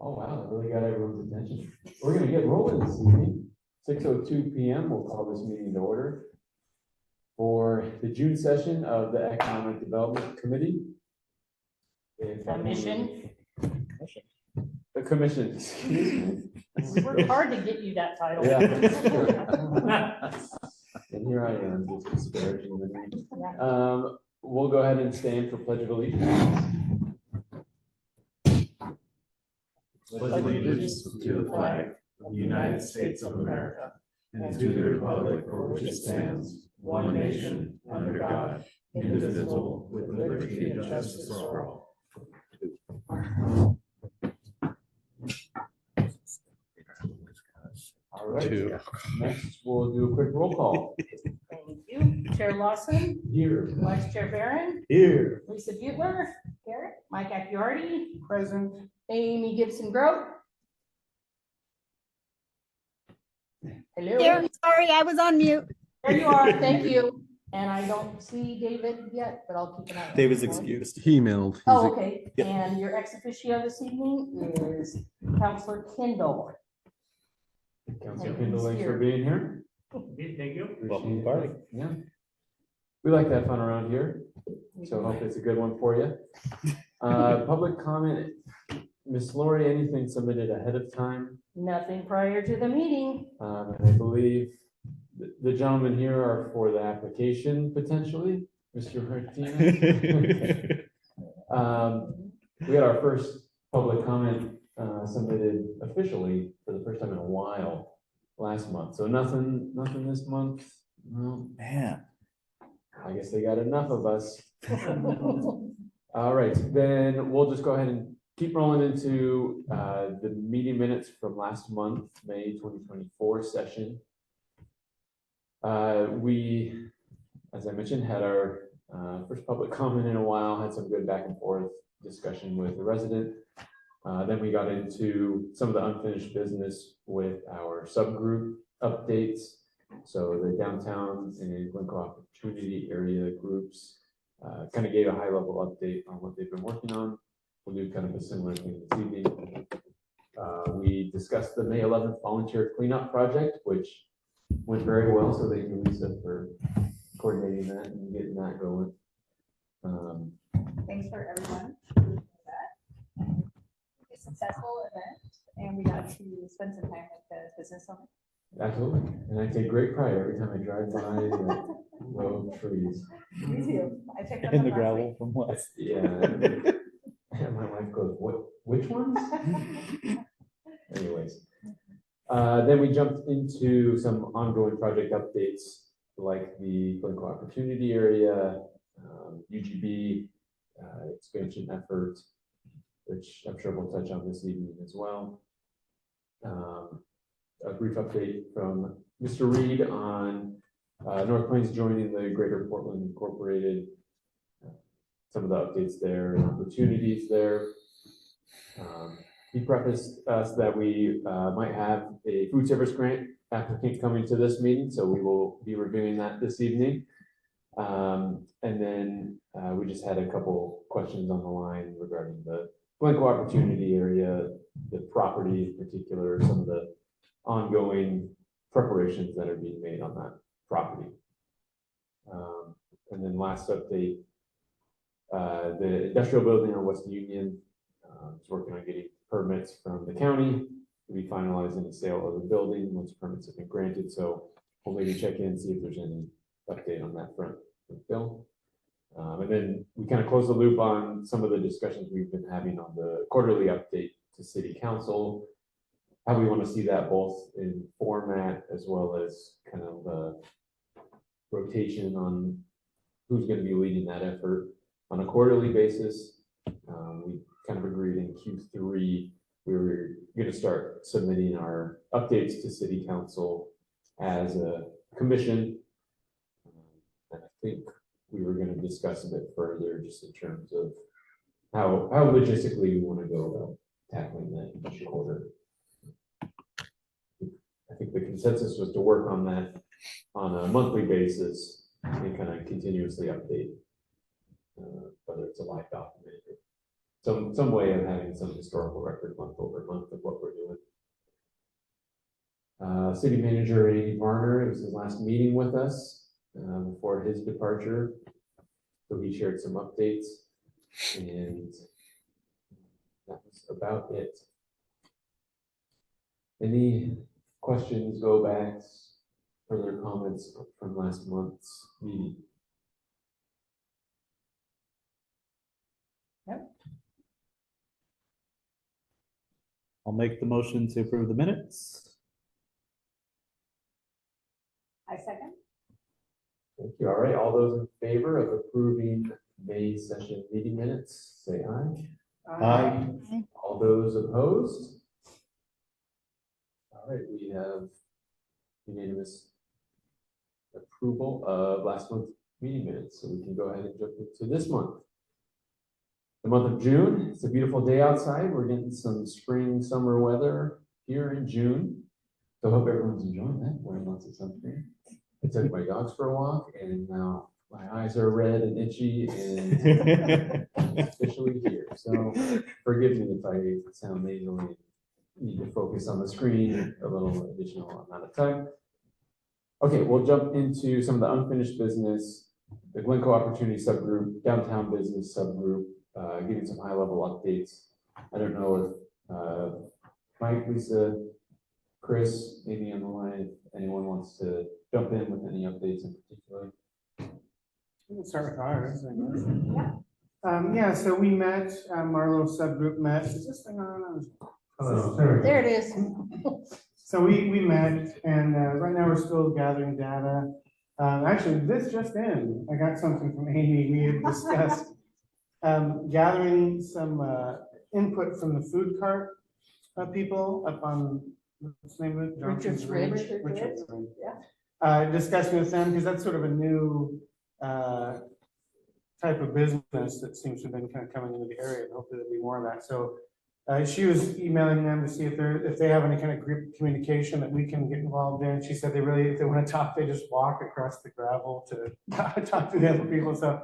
Oh, wow, that really got everyone's attention. We're gonna get rolling this evening. 6:02 PM, we'll call this meeting to order for the June session of the Economic Development Committee. Commission. The commission, excuse me. We worked hard to get you that title. Yeah, that's true. And here I am, just disparaging the name. Yeah. We'll go ahead and stand for Pledge of Allegiance. Pledge allegiance to the flag of the United States of America and to the republic for which it stands, one nation, under God, indivisible, with liberty and justice for all. All right, next we'll do a quick roll call. Thank you. Chair Lawson, Here. Vice Chair Barron, Here. Lisa Butler, Garrett, Mike Aciardi, present, Amy Gibson Grote. Hello. There, sorry, I was on mute. There you are. Thank you. And I don't see David yet, but I'll keep an eye on David's him. excused. He emailed. Oh, okay. Yep. And your ex officio this evening is Counselor Kendall. Councilor Kendall, thanks for being here. Thank you. Welcome to the Appreciate party. that. Yeah. We like to have fun around here, so I hope it's a good one for you. Public comment, Miss Lori, anything submitted ahead of time? Nothing prior to the meeting. And I believe the gentlemen here are for the application potentially, Mr. Martinez. We had our first public comment submitted officially for the first time in a while last month. So nothing this month. No, Man. I guess they got enough of us. All right, then we'll just go ahead and keep rolling into the meeting minutes from last month, May 2024 session. We, as I mentioned, had our first public comment in a while, had some good back and forth discussion with the resident. Then we got into some of the unfinished business with our subgroup updates. So the downtown and Glencoe Opportunity Area groups kind of gave a high level update on what they've been working on. We'll do kind of a similar thing this evening. We discussed the May 11th volunteer cleanup project, which went very well. So thank you, Lisa, for coordinating that and getting that going. Thanks for everyone for that. A successful event, and we got to spend some time with the business owner. Absolutely. And I take great pride every time I drive by the row of trees. Me too. I picked up In on the last gravel week. from what? Yeah. And my wife goes, which ones? Anyways. Then we jumped into some ongoing project updates like the Glencoe Opportunity Area, UGB expansion effort, which I'm sure we'll touch on this evening as well. A brief update from Mr. Reed on North Plains joining the Greater Portland Incorporated. Some of the updates there and opportunities there. He prefaced us that we might have a food service grant applicant coming to this meeting, so we will be reviewing that this evening. And then we just had a couple questions on the line regarding the Glencoe Opportunity Area, the property in particular, some of the ongoing preparations that are being made on that property. And then last update, the industrial building on West Union is working on getting permits from the county to be finalizing the sale of the building once permits have been granted. So we'll maybe check in and see if there's any update on that front with Bill. And then we kind of close the loop on some of the discussions we've been having on the quarterly update to City Council, how we want to see that both in format as well as kind of the rotation on who's going to be leading that effort on a quarterly basis. We kind of agreed in Q3 we were going to start submitting our updates to City Council as a commission. And I think we were going to discuss a bit further just in terms of how logistically we want to go about tackling that each quarter. I think the consensus was to work on that on a monthly basis and kind of continuously update, whether it's a live document or some way of having some historical record month over month of what we're doing. City Manager Andy Varner, it was his last meeting with us before his departure. So he shared some updates, and that was about it. Any questions, go backs, further comments from last month's meeting? I'll make the motion to approve the minutes. I second. Thank you. All right, all those in favor of approving May session meeting minutes, say aye. Aye. All those opposed? All right, we have unanimous approval of last month's meeting minutes, so we can go ahead and jump into this month. The month of June, it's a beautiful day outside. We're getting some spring, summer weather here in June. So I hope everyone's enjoying that, wearing lots of sunscreen. I took my dogs for a walk and now my eyes are red and itchy and officially here. So forgive me if I sound nasally and need to focus on the screen a little additional amount of time. Okay, we'll jump into some of the unfinished business, the Glencoe Opportunity Subgroup, Downtown Business Subgroup, giving some high-level updates. I don't know if Mike, Lisa, Chris, maybe on the line, if anyone wants to jump in with any updates in particular. We can start with ours, I guess. Yeah, so we met, our little subgroup met. Is this thing on? Oh, There it is. So we met, and right now we're still gathering data. Actually, this just in, I got something from Amy. We had discussed gathering some input from the food cart people up on, what's the name of it? Richards Johnson's Ridge. Richards Ridge. Yeah. Discussing with them, because that's sort of a new type of business that seems to have been kind of coming into the area, and hopefully there'll be more of that. So she was emailing them to see if they have any kind of group communication that we can get involved in. She said if they want to talk, they just walk across the gravel to talk to the other people. So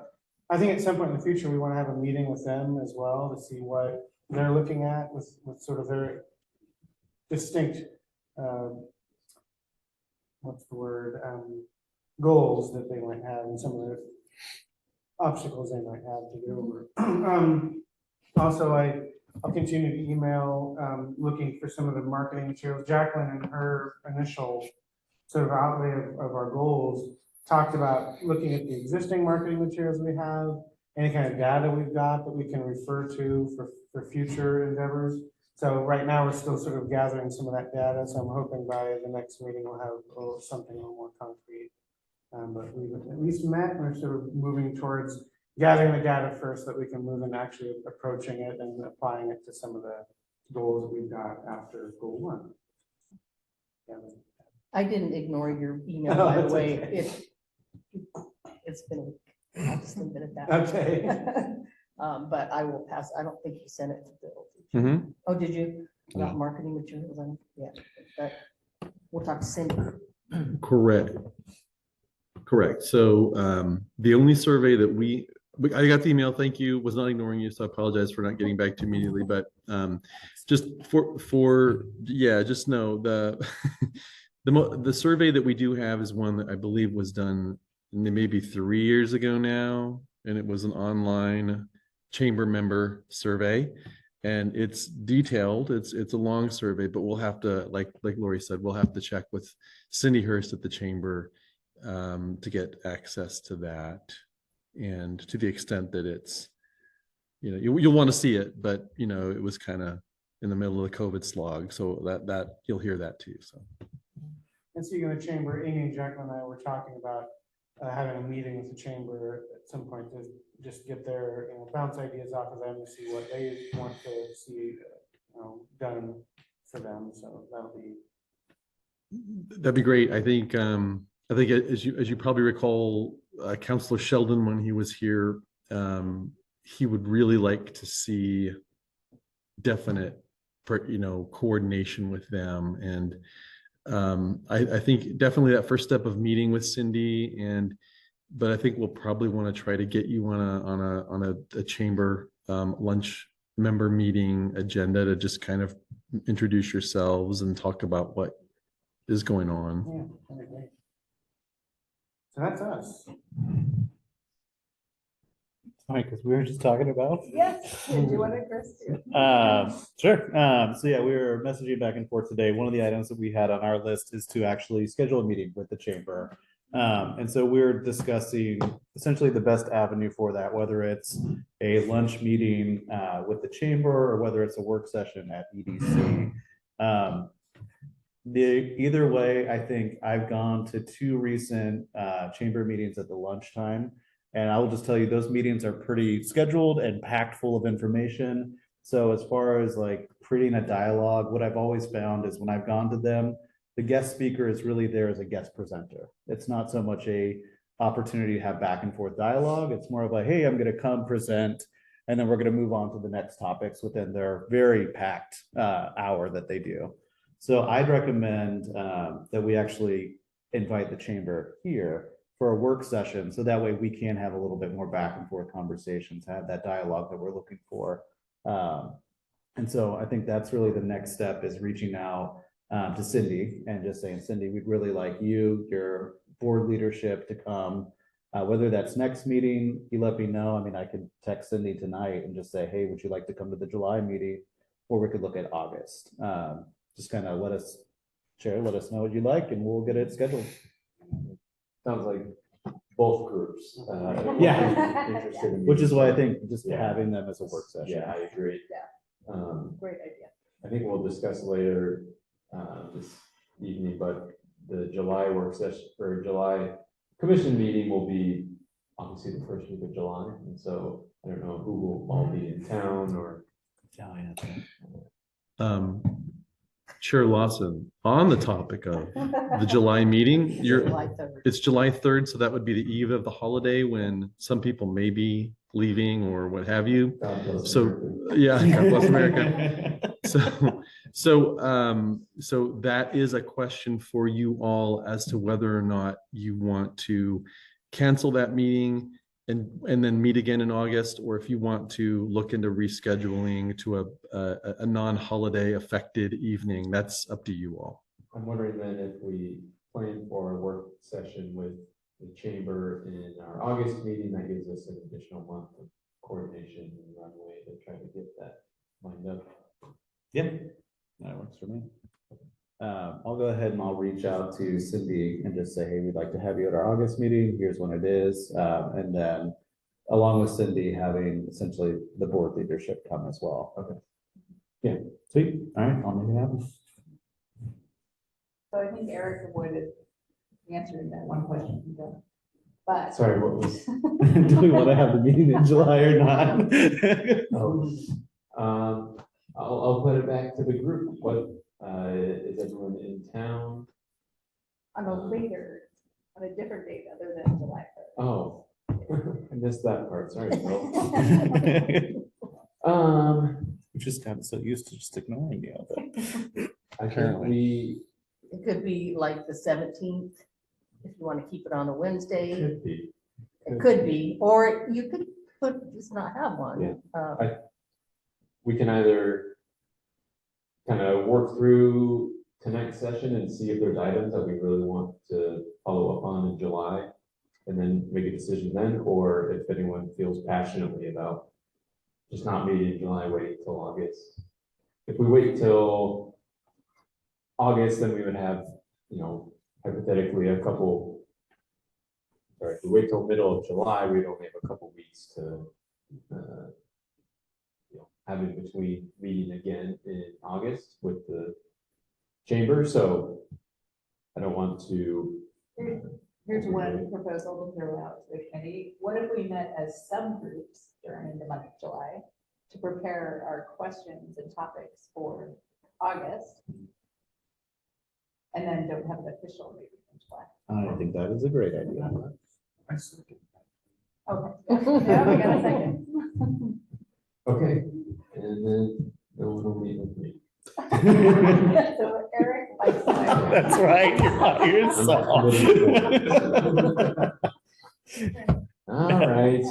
I think at some point in the future, we want to have a meeting with them as well to see what they're looking at with sort of their distinct, what's the word, goals that they might have and some of the obstacles they might have to get over. Also, I'll continue to email, looking for some of the marketing materials. Jacqueline, in her initial sort of outlay of our goals, talked about looking at the existing marketing materials we have, any kind of data we've got that we can refer to for future endeavors. So right now, we're still sort of gathering some of that data. So I'm hoping by the next meeting, we'll have something a little more concrete. But we've at least met, and we're sort of moving towards gathering the data first, so that we can move into actually approaching it and applying it to some of the goals that we've got after goal 1. Yeah. I didn't ignore your email, Oh, by the that's way. okay. It's been a week. I'll just leave it at that. Okay. But I will pass. I don't think you sent it to Bill. Mm-hmm. Oh, did you? About marketing materials? Yeah. But we'll talk to Cindy. Correct. So the only survey that I got the email, thank you, was not ignoring you, so I apologize for not getting back to you immediately, but just just know the survey that we do have is one that I believe was done maybe 3 years ago now, and it was an online chamber member survey, and it's detailed. It's a long survey, but we'll have to, like Lori said, we'll have to check with Cindy Hurst at the chamber to get access to that, and to the extent that it's, you'll want to see it, but it was kind of in the middle of the COVID slog, so that you'll hear that too. So. And speaking of the chamber, Amy and Jacqueline and I were talking about having a meeting with the chamber at some point to just get their, bounce ideas off of them to see what they want to see, done for them. So That'd be great. I think as you probably recall, Councillor Sheldon, when he was here, he would really like to see definite, coordination with them. And I think definitely that first step of meeting with Cindy, but I think we'll probably want to try to get you on a chamber lunch member meeting agenda to just kind of introduce yourselves and talk about what is going on. Yeah, that'd be great. So that's us. Right, because we were just talking about. Yes, do you want to, Chris? Sure. So yeah, we were messaging back and forth today. One of the items that we had on our list is to actually schedule a meeting with the chamber. And so we're discussing essentially the best avenue for that, whether it's a lunch meeting with the chamber or whether it's a work session at EDC. Either way, I think I've gone to 2 recent chamber meetings at the lunchtime. And I will just tell you, those meetings are pretty scheduled and packed full of information. So as far as like creating a dialogue, what I've always found is when I've gone to them, the guest speaker is really there as a guest presenter. It's not so much a opportunity to have back and forth dialogue. It's more of a, hey, I'm going to come present, and then we're going to move on to the next topics within their very packed hour that they do. So I'd recommend that we actually invite the chamber here for a work session, so that way we can have a little bit more back and forth conversations, have that dialogue that we're looking for. And so I think that's really the next step, is reaching out to Cindy and just saying, Cindy, we'd really like you, your board leadership to come, whether that's next meeting, you let me know. I mean, I could text Cindy tonight and just say, hey, would you like to come to the July meeting? Or we could look at August. Just kind of let us know what you like, and we'll get it scheduled. Sounds like both groups. Yeah. Interested in Which is why I meeting. think just Yeah. having them as a work session. Yeah, I agree. Yeah. Um, Great idea. I think we'll discuss later this evening, but the July work session or July commission meeting will be obviously the first week of July. And so I don't know who will all be in town or. Chair Lawson, on the topic of the July meeting, July 3rd. it's July 3rd, so that would be the eve of the holiday when some people may be leaving or what have you. God bless So, America. yeah, God bless America. So that is a question for you all as to whether or not you want to cancel that meeting and then meet again in August, or if you want to look into rescheduling to a non-holiday affected evening. That's up to you all. I'm wondering then if we plan for a work session with the chamber in our August meeting, that gives us an additional month of coordination and runway to try to get that lined up. Yeah, that works for me. I'll go ahead and I'll reach out to Cindy and just say, hey, we'd like to have you at our August meeting. Here's when it is. And then along with Cindy, having essentially the board leadership come as well. Okay. Yeah, sweet. All right, I'll make it happen. So I think Eric avoided answering that one question. But Sorry, what was? Do we want to have the meeting in July or not? I'll put it back to the group. What, is everyone in town? on a later, on a different date other than July 3rd. Oh, I missed that part. Sorry, Bill. We've just gotten so used to just ignoring you. But I think we It could be like the 17th, if you want to keep it on a Wednesday. could be. It could be, or you could just not have one. Yeah. We can either kind of work through tonight's session and see if there's items that we really want to follow up on in July, and then make a decision then, or if anyone feels passionately about just not meeting in July, waiting till August. If we wait till August, then we would have, hypothetically a couple. Sorry, if we wait till middle of July, we'd only have a couple weeks to have in between meeting again in August with the chamber, so I don't want to. Here's one proposal to throw out to the committee. What if we met as subgroups during the month of July to prepare our questions and topics for August? And then don't have an official meeting in July. I think that is a great idea. Okay. Yeah, we got a second. Okay, and then no one will meet with me. So Eric likes that. That's right. You're All right.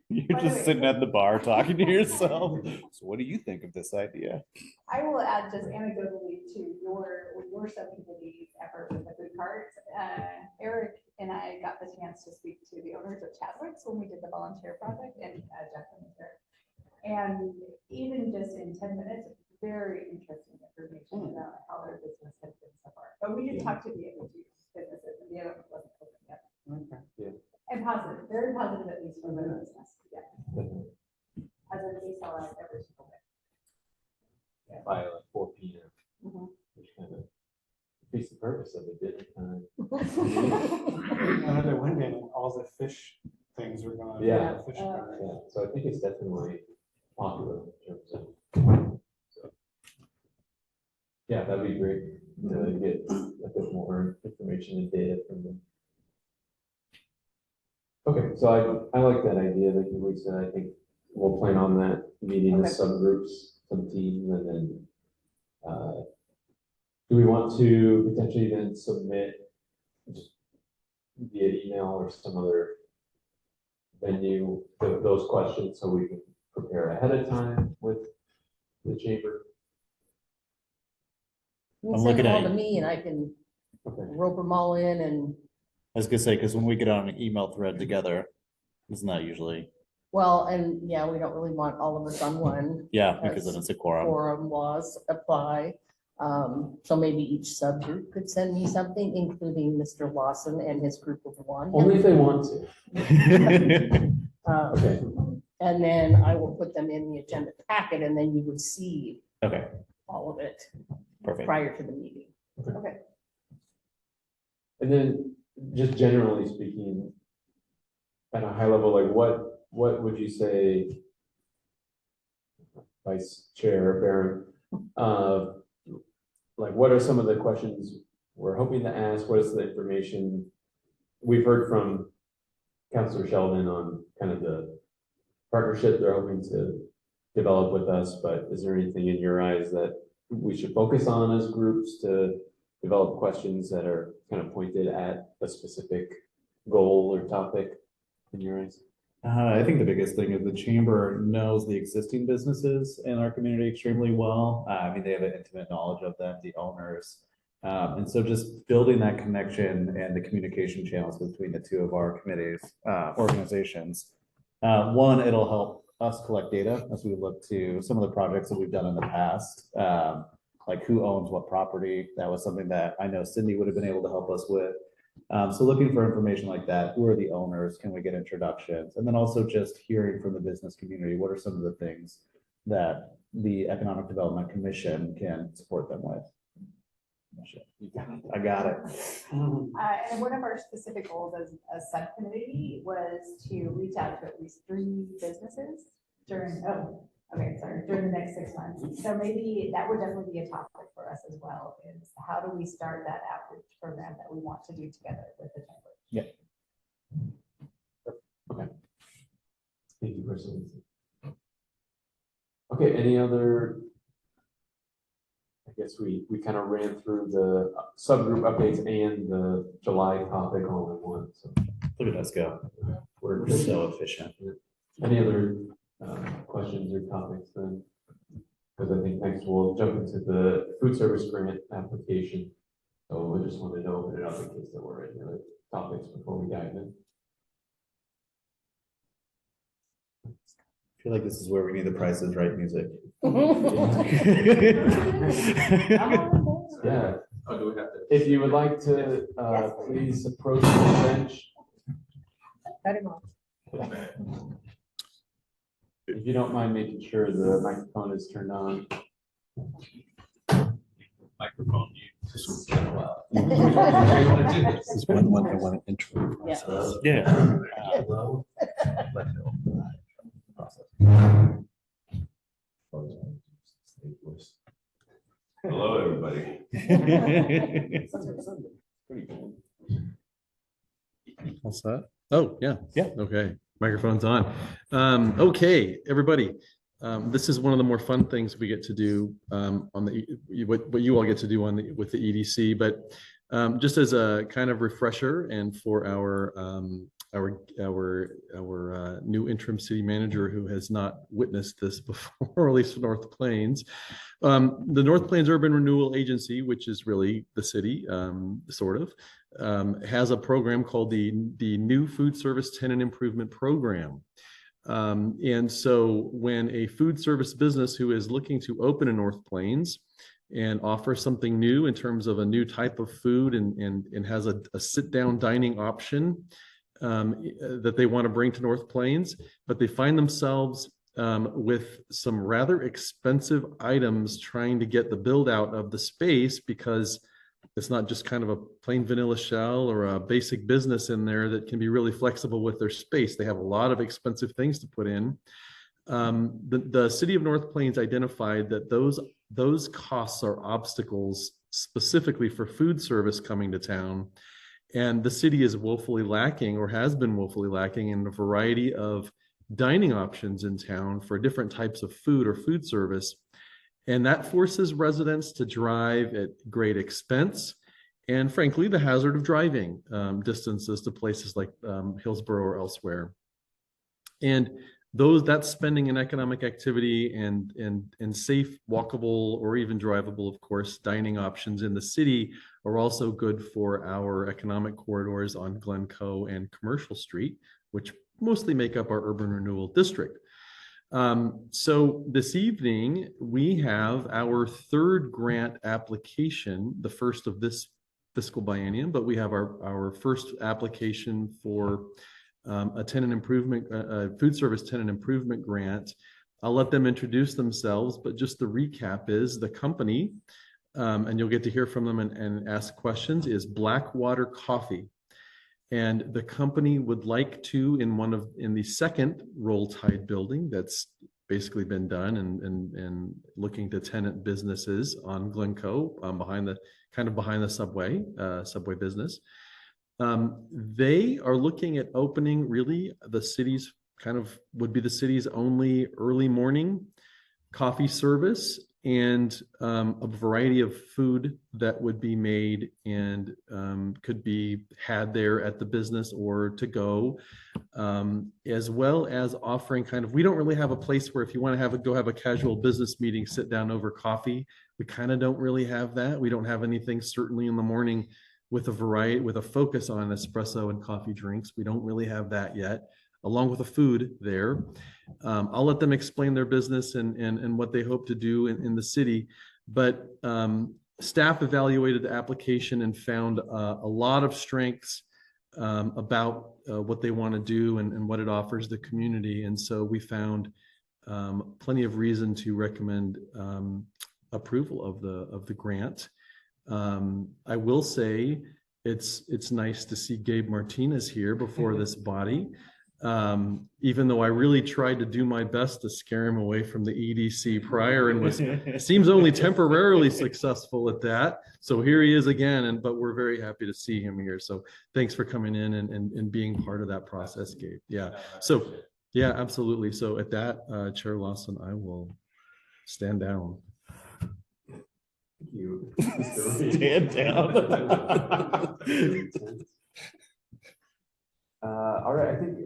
You're Just sitting at the bar talking to yourself. So what do you think of this idea? I will add just anecdotally to your subcommittee's effort with the food carts. Eric and I got the chance to speak to the owners of Chadwick's when we did the volunteer project, and Justin was there. And even just in 10 minutes, very interesting information about how their business has been so far. But we did talk to the other two businesses, and the other one wasn't open yet. Okay. And positive, very positive, at least for their business. Yeah. As a they sell out every single day. By like 4 p.m. Mhm. Which kind of defeats the purpose of the dinner time. I know that one day, all the fish things were gone. Yeah. Fish Uh, fry. Yeah, so I think it's definitely popular in terms of. So. Yeah, that'd be great to get a bit more information and data from them. Okay, so I like that idea, like Lisa, I think we'll plan on that, meeting the Okay. subgroups, some teams, and then do we want to potentially then submit just via email or some other venue those questions so we can prepare ahead of time with the chamber? You I'm can send looking them all at to you. me and I can Okay. rope them all in and, I was gonna say, because when we get on an email thread together, it's not usually, well, and yeah, we don't really want all of us on one. yeah, because then it's a quorum. Forum laws apply. So maybe each subgroup could send me something, including Mr. Lawson and his group of one. Only if they want to. Okay. And then I will put them in the agenda packet and then you would see Okay, all of it perfect. prior to the meeting. Okay. And then just generally speaking, at a high level, like what would you say, Vice Chair Barron, like what are some of the questions we're hoping to ask? What is the information we've heard from Councilor Sheldon on kind of the partnership they're hoping to develop with us, but is there anything in your eyes that we should focus on as groups to develop questions that are kind of pointed at a specific goal or topic in your eyes? I think the biggest thing is the chamber knows the existing businesses in our community extremely well. I mean, they have an intimate knowledge of them, the owners. And so just building that connection and the communication channels between the two of our committees, organizations. One, it'll help us collect data as we look to some of the projects that we've done in the past. Like who owns what property. That was something that I know Cindy would have been able to help us with. So looking for information like that, who are the owners? Can we get introductions? And then also just hearing from the business community, what are some of the things that the Economic Development Commission can support them with? I got it. And one of our specific goals as a subcommittee was to reach out to at least 3 businesses during the next 6 months. So maybe that would definitely be a topic for us as well, is how do we start that outreach program that we want to do together with the chamber? Yeah. Okay. Thank you, Kristen. Okay, any other? I guess we kind of ran through the subgroup updates and the July topic all in one, so Look at us go. we're We're so efficient. Any other questions or topics then? Because I think next we'll jump into the food service grant application. So I just wanted to open it up in case there were any other topics before we dive in. I feel like this is where we need the Price is Right music. Yeah, Oh, do we have to? if you would like to, Yes. please approach the bench. Cut him off. If you don't mind making sure the microphone is turned on. Microphone use. This is one I want to intro. Yeah. process. Yeah. Hello, everybody. What's that? Oh, yeah. Yeah. Okay, microphone's on. Okay, everybody. This is one of the more fun things we get to do on the what you all get to do with the EDC. But Just as a kind of refresher and for our new interim city manager who has not witnessed this before, or at least North Plains. The North Plains Urban Renewal Agency, which is really the city, sort of, has a program called the New Food Service Tenant Improvement Program. And so when a food service business who is looking to open in North Plains and offer something new in terms of a new type of food and has a sit-down dining option that they want to bring to North Plains, but they find themselves with some rather expensive items trying to get the build out of the space, because it's not just kind of a plain vanilla shell or a basic business in there that can be really flexible with their space. They have a lot of expensive things to put in. The city of North Plains identified that those costs are obstacles specifically for food service coming to town. And the city is woefully lacking, or has been woefully lacking, in a variety of dining options in town for different types of food or food service. And that forces residents to drive at great expense and, frankly, the hazard of driving distances to places like Hillsborough or elsewhere. And that spending in economic activity and safe, walkable, or even drivable, of course, dining options in the city are also good for our economic corridors on Glencoe and Commercial Street, which mostly make up our urban renewal district. So this evening, we have our third grant application, the first of this fiscal biennium, but we have our first application for a tenant improvement, food service tenant improvement grant. I'll let them introduce themselves, but just the recap is the company, and you'll get to hear from them and ask questions, is Blackwater Coffee. And the company would like to, in the second Roll Tide building that's basically been done and looking to tenant businesses on Glencoe, behind the subway business. They are looking at opening really the city's would be the city's only early morning coffee service, and a variety of food that would be made and could be had there at the business or to go, as well as offering we don't really have a place where if you want to go have a casual business meeting, sit down over coffee. We kind of don't really have that. We don't have anything certainly in the morning with a focus on espresso and coffee drinks. We don't really have that yet, along with the food there. I'll let them explain their business and what they hope to do in the city. But staff evaluated the application and found a lot of strengths about what they want to do and what it offers the community. And so we found plenty of reason to recommend approval of the grant. I will say it's nice to see Gabe Martinez here before this body. Even though I really tried to do my best to scare him away from the EDC prior and seems only temporarily successful at that. So here he is again, but we're very happy to see him here. So thanks for coming in and being part of that process, Gabe. Yeah. So yeah, absolutely. So at that, Chair Lawson, I will stand down. Thank you. Stand down. All right, I think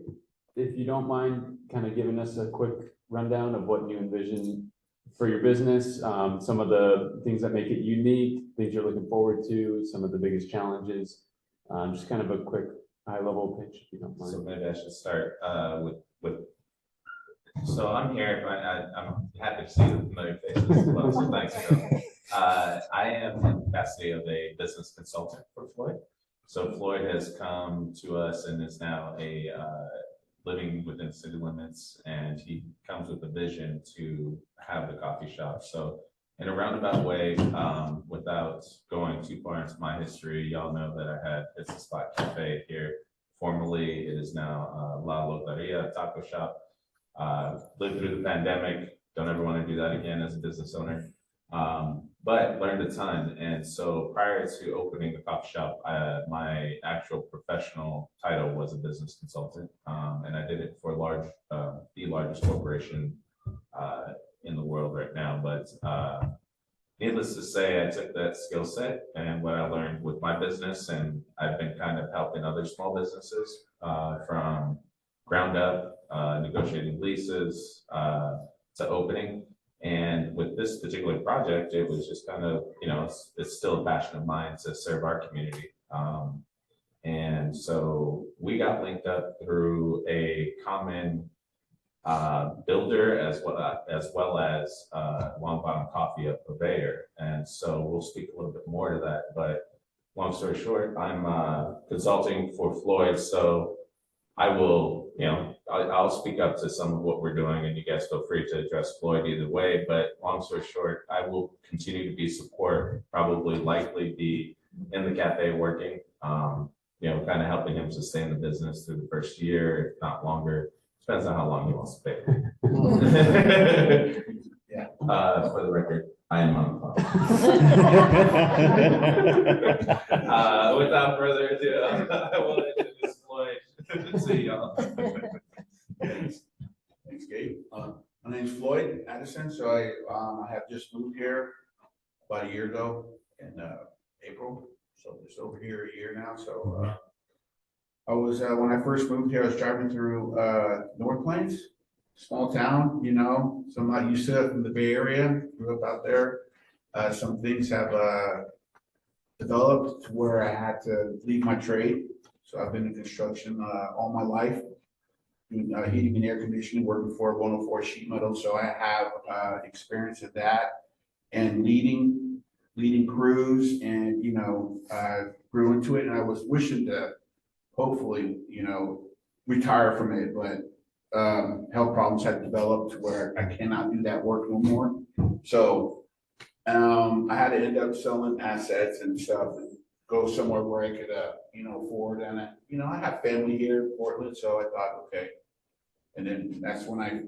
if you don't mind kind of giving us a quick rundown of what you envision for your business, some of the things that make it unique, things you're looking forward to, some of the biggest challenges, just kind of a quick high-level pitch, if you don't mind. So maybe I should start with. So I'm here, I'm happy to see the familiar faces as well, so thanks. I am in the capacity of a business consultant for Floyd. So Floyd has come to us and is now living within city limits, and he comes with a vision to have the coffee shop. So in a roundabout way, without going too far into my history, y'all know that I had It's a Spot Cafe here. Formerly, it is now La Loteria Taco Shop. Lived through the pandemic. Don't ever want to do that again as a business owner. But learned a ton. And so prior to opening the coffee shop, my actual professional title was a business consultant. And I did it for the largest corporation in the world right now. But needless to say, I took that skill set and and what I learned with my business, and I've been kind of helping other small businesses from ground up, negotiating leases to opening. And with this particular project, it was just kind of, it's still a passion of mine to serve our community. And so we got linked up through a common builder as well as Long Bottom Coffee, a purveyor. And so we'll speak a little bit more to that. But long story short, I'm consulting for Floyd. So I will, I'll speak up to some of what we're doing, and you guys feel free to address Floyd either way. But long story short, I will continue to be support, likely be in the cafe working, kind of helping him sustain the business through the first year, if not longer. Depends on how long he wants to pay. Yeah. For the record, I am on the phone. Without further ado, I will introduce Floyd to y'all. Thanks, Gabe. My name's Floyd Addison. So I have just moved here about a year ago in April. So just over here a year now. So I was when I first moved here, I was driving through North Plains, small town, so I'm not used to it from the Bay Area. Grew up out there. Some things have developed to where I had to leave my trade. So I've been in construction all my life, doing heating and air conditioning, working for 104 Sheet Metal. So I have experience of that and leading crews, and grew into it. And I was wishing to hopefully, retire from it, but health problems had developed to where I cannot do that work no more. So I had to end up selling assets and stuff and go somewhere where I could, afford. And I have family here in Portland, so I thought, okay. And then that's when I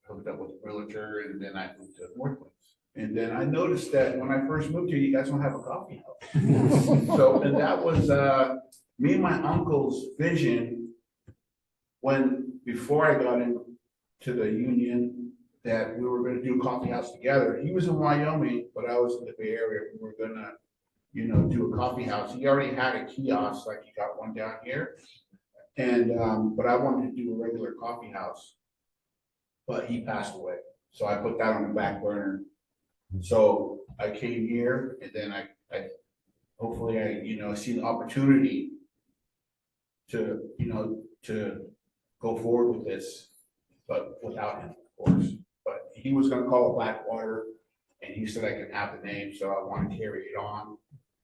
hooked up with a realtor, and then I moved to North Plains. And then I noticed that when I first moved here, you guys don't have a coffee house. So, and that was me and my uncle's vision before I got into the union, that we were going to do a coffee house together. He was in Wyoming, but I was in the Bay Area. We were going to, do a coffee house. He already had a kiosk, like he got one down here. And, but I wanted to do a regular coffee house, but he passed away. So I put that on the back burner. So I came here, and then I hopefully I see the opportunity to go forward with this, but without him, of course. But he was going to call it Blackwater, and he said I can have the name, so I want to carry it on.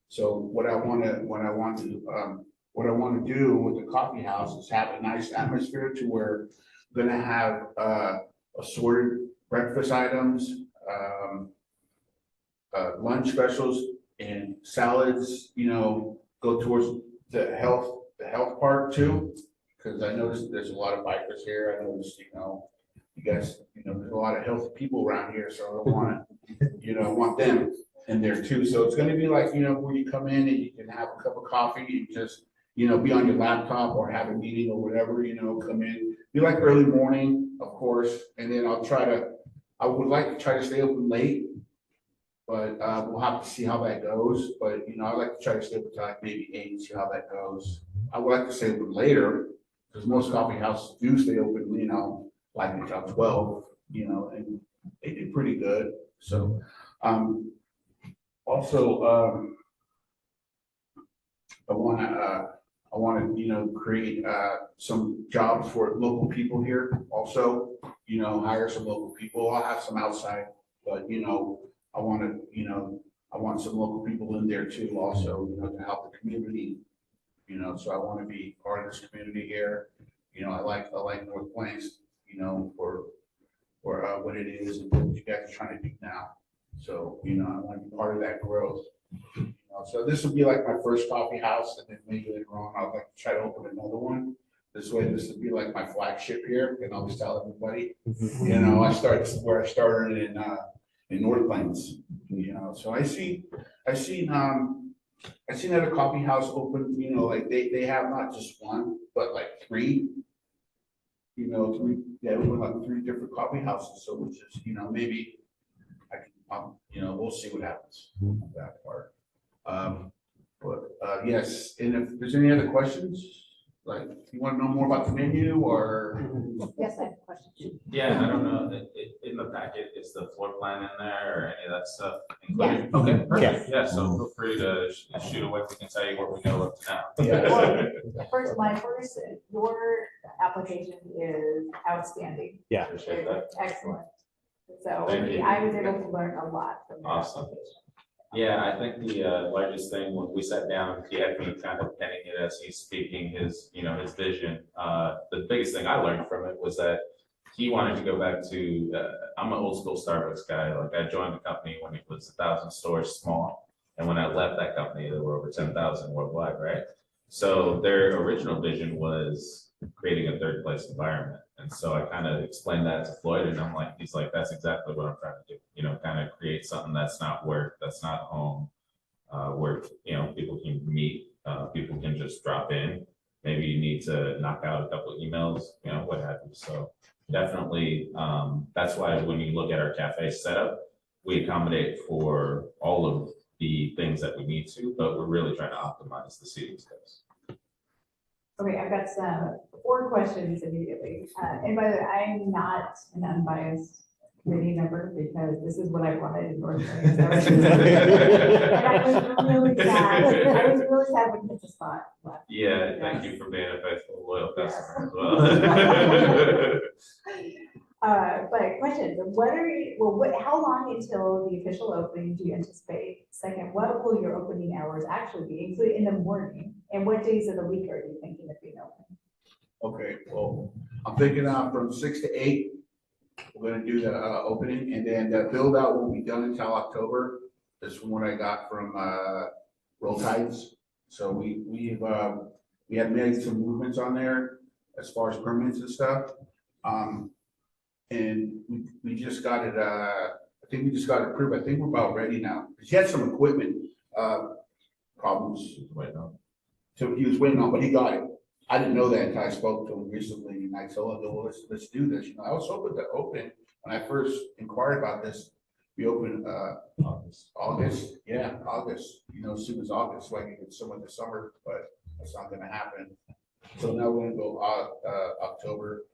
So what I want to do with the coffee house is have a nice atmosphere to where we're going to have assorted breakfast items, lunch specials, and salads. Go towards the health part too, because I noticed there's a lot of bikers here. I noticed, you guys, there's a lot of healthy people around here, so I want them in there too. So it's going to be like, where you come in and you can have a cup of coffee and just, be on your laptop or have a meeting or whatever, come in, be like early morning, of course. And then I would like to try to stay open late, but we'll have to see how that goes. But, I'd like to try to stay open till like maybe 8, see how that goes. I would like to stay open later, because most coffee houses do stay open, like until 12, and they did pretty good. So, also, I want to, create some jobs for local people here. Also, hire some local people. I'll have some outside, but I want some local people in there too. Also, to help the community. So I want to be part of this community here. I like North Plains. For what it is and what you guys are trying to do now. So, I want to be part of that growth. So this will be like my first coffee house, and then maybe later on, I'd like to try to open another one. This way, this would be like my flagship here. And I always tell everybody, I started where I started in North Plains. So I seen another coffee house open. Like they have not just one, but like 3. They open like 3 different coffee houses. So which is, maybe I can, we'll see what happens with that part. Yes, and if there's any other questions, like, you want to know more about the menu or? Yes, I have a question. Yeah, I don't know, in the packet, is the floor plan in there or any of that stuff included? Okay, perfect, yeah, so feel free to shoot away, we can tell you what we know up to now. Your application is outstanding. Yeah. Appreciate that. It's excellent. So Thank you. I was able to learn a lot from that. Awesome. Yeah, I think the largest thing, when we sat down, he had me kind of penning it as he's speaking his, his vision. The biggest thing I learned from it was that he wanted to go back to, I'm an old school Starbucks guy. Like, I joined the company when it was 1,000 stores small. And when I left that company, there were over 10,000 worldwide, right? So their original vision was creating a third place environment. And so I kind of explained that to Floyd, and he's like, that's exactly what I'm trying to do, kind of create something that's not work, that's not home, where, people can meet, people can just drop in. Maybe you need to knock out a couple of emails, what have you. So definitely, that's why when you look at our cafe setup, we accommodate for all of the things that we need to, but we're really trying to optimize the seating space. Okay, I've got 4 questions immediately. And by the way, I'm not an unbiased committee member because this is what I wanted in North Carolina. And I was really sad. I was really sad when you hit the spot left. Yeah, thank you for being a faithful, loyal customer as well. But questions, how long until the official opening do you anticipate? Second, what will your opening hours actually be, including in the morning? And what days of the week are you thinking of being open? Okay, well, I'm thinking from 6 to 8, we're gonna do the opening, and then the build out won't be done until October. This is from what I got from Roll Tides. So we have made some movements on there as far as permits and stuff. And we just got it, I think we just got it approved. I think we're about ready now. He had some equipment problems. So he was waiting on, but he got it. I didn't know that until I spoke to him recently, and I told him, well, let's do this. I was hoping to open, when I first inquired about this, we opened August, yeah, August, as soon as August, so I can get some of the summer, but that's not gonna happen. So now we're gonna go October.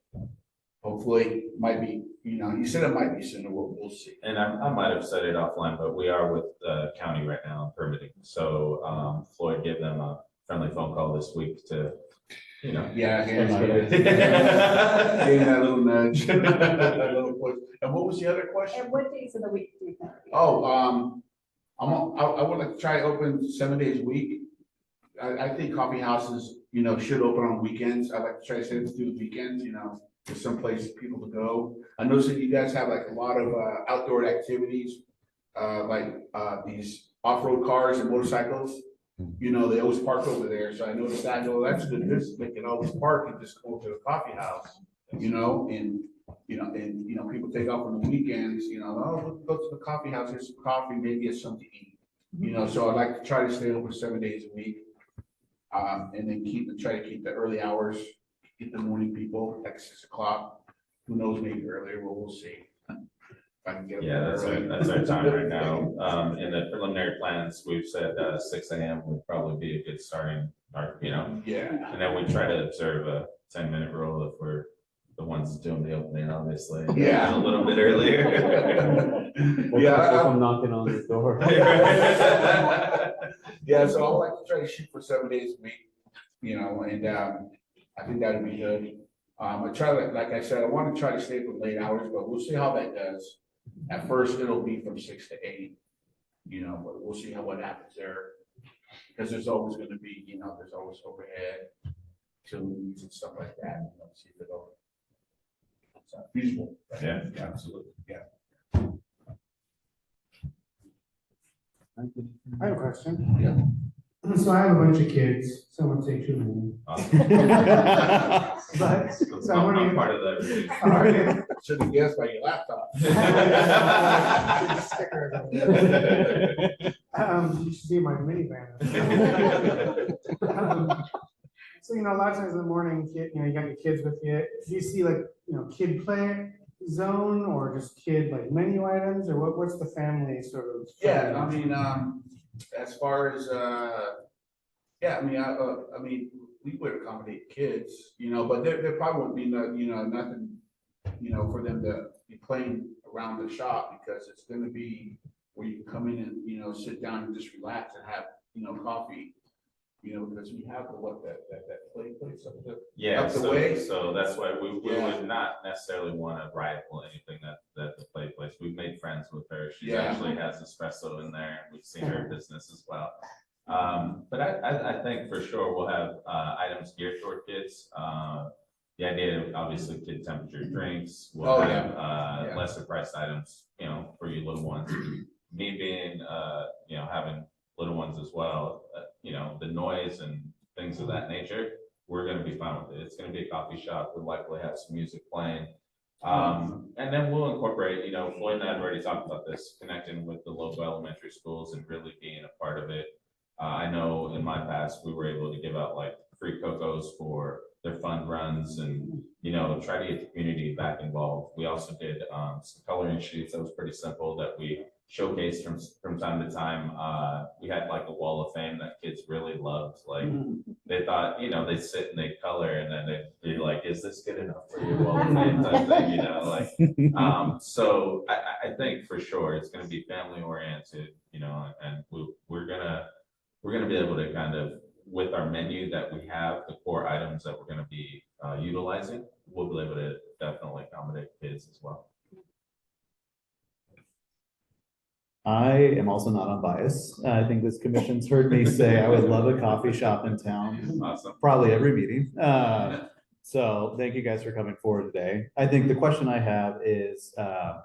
Hopefully, might be, he said it might be sooner, we'll see. And I might have said it offline, but we are with the county right now on permitting. So Floyd gave them a friendly phone call this week to, Yeah, gave that little nudge. That little push. And what was the other question? And what days of the week do you think? Oh, I want to try to open 7 days a week. I think coffee houses, should open on weekends. I like to try to send it through the weekends, there's some place people to go. I noticed that you guys have like a lot of outdoor activities, like these off-road cars and motorcycles. They always park over there. So I noticed that, that's good business. They can always park and just go to the coffee house, and people take off on the weekends, oh, go to the coffee house, get some coffee, maybe get something to eat. So I like to try to stay open 7 days a week. And then try to keep the early hours, get the morning people like 6 o'clock. Who knows, maybe earlier, but we'll see. If I can get Yeah, that's our time right now. In the preliminary plans, we've said 6 a.m. would probably be a good starting, Yeah. and then we try to observe a 10-minute rule if we're the ones doing the opening, obviously. Yeah. A little bit earlier. Yeah. I'm knocking on the door. Yeah, so I like to try to shoot for 7 days a week, and I think that'd be good. I try to, like I said, I want to try to stay for late hours, but we'll see how that does. At first, it'll be from 6 to 8, but we'll see what happens there. Because there's always going to be, there's always overhead, utilities and stuff like that. See if it'll. It's feasible. Yeah, absolutely. Yeah. I have a question. Yeah. So I have a bunch of kids, some would say too many. But, so I'm I'm wondering. part of that. All right. Should have guessed by your laptop. You should see my minivan. So, a lot of times in the morning, you got your kids with you. Do you see kid play zone or just kid menu items, or what's the family sort of? Yeah, I mean, as far as, yeah, I mean, we would accommodate kids, but there probably won't be no, nothing, for them to be playing around the shop, because it's gonna be where you can come in and, sit down and just relax and have, coffee, because we have that play place up there. Yeah, Up the way. so that's why we Yeah. would not necessarily want to rival anything that the play place. We've made friends with her. She Yeah. actually has espresso in there. We've seen her business as well. But I think for sure we'll have items geared toward kids. The idea of obviously kid temperature drinks. We'll Oh, have Yeah. lesser priced items, for you little ones. Me being, having little ones as well, the noise and things of that nature, we're gonna be fine with it. It's gonna be a coffee shop. We'll likely have some music playing. And then we'll incorporate, Floyd and I have already talked about this, connecting with the local elementary schools and really being a part of it. I know in my past, we were able to give out like free cocos for their fund runs and, try to get the community back involved. We also did some coloring sheets that was pretty simple that we showcased from time to time. We had like a wall of fame that kids really loved. Like they thought, they sit and they color and then they'd be like, is this good enough for your wall of fame type thing, so I think for sure it's gonna be family oriented, and we're gonna be able to kind of, with our menu that we have, the core items that we're gonna be utilizing, we'll be able to definitely accommodate kids as well. I am also not unbiased. I think this commission's heard me say I would love a coffee shop in town, Awesome. probably every meeting. So thank you guys for coming forward today. I think the question I have is, I'm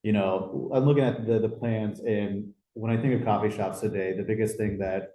looking at the plans, and when I think of coffee shops today, the biggest thing that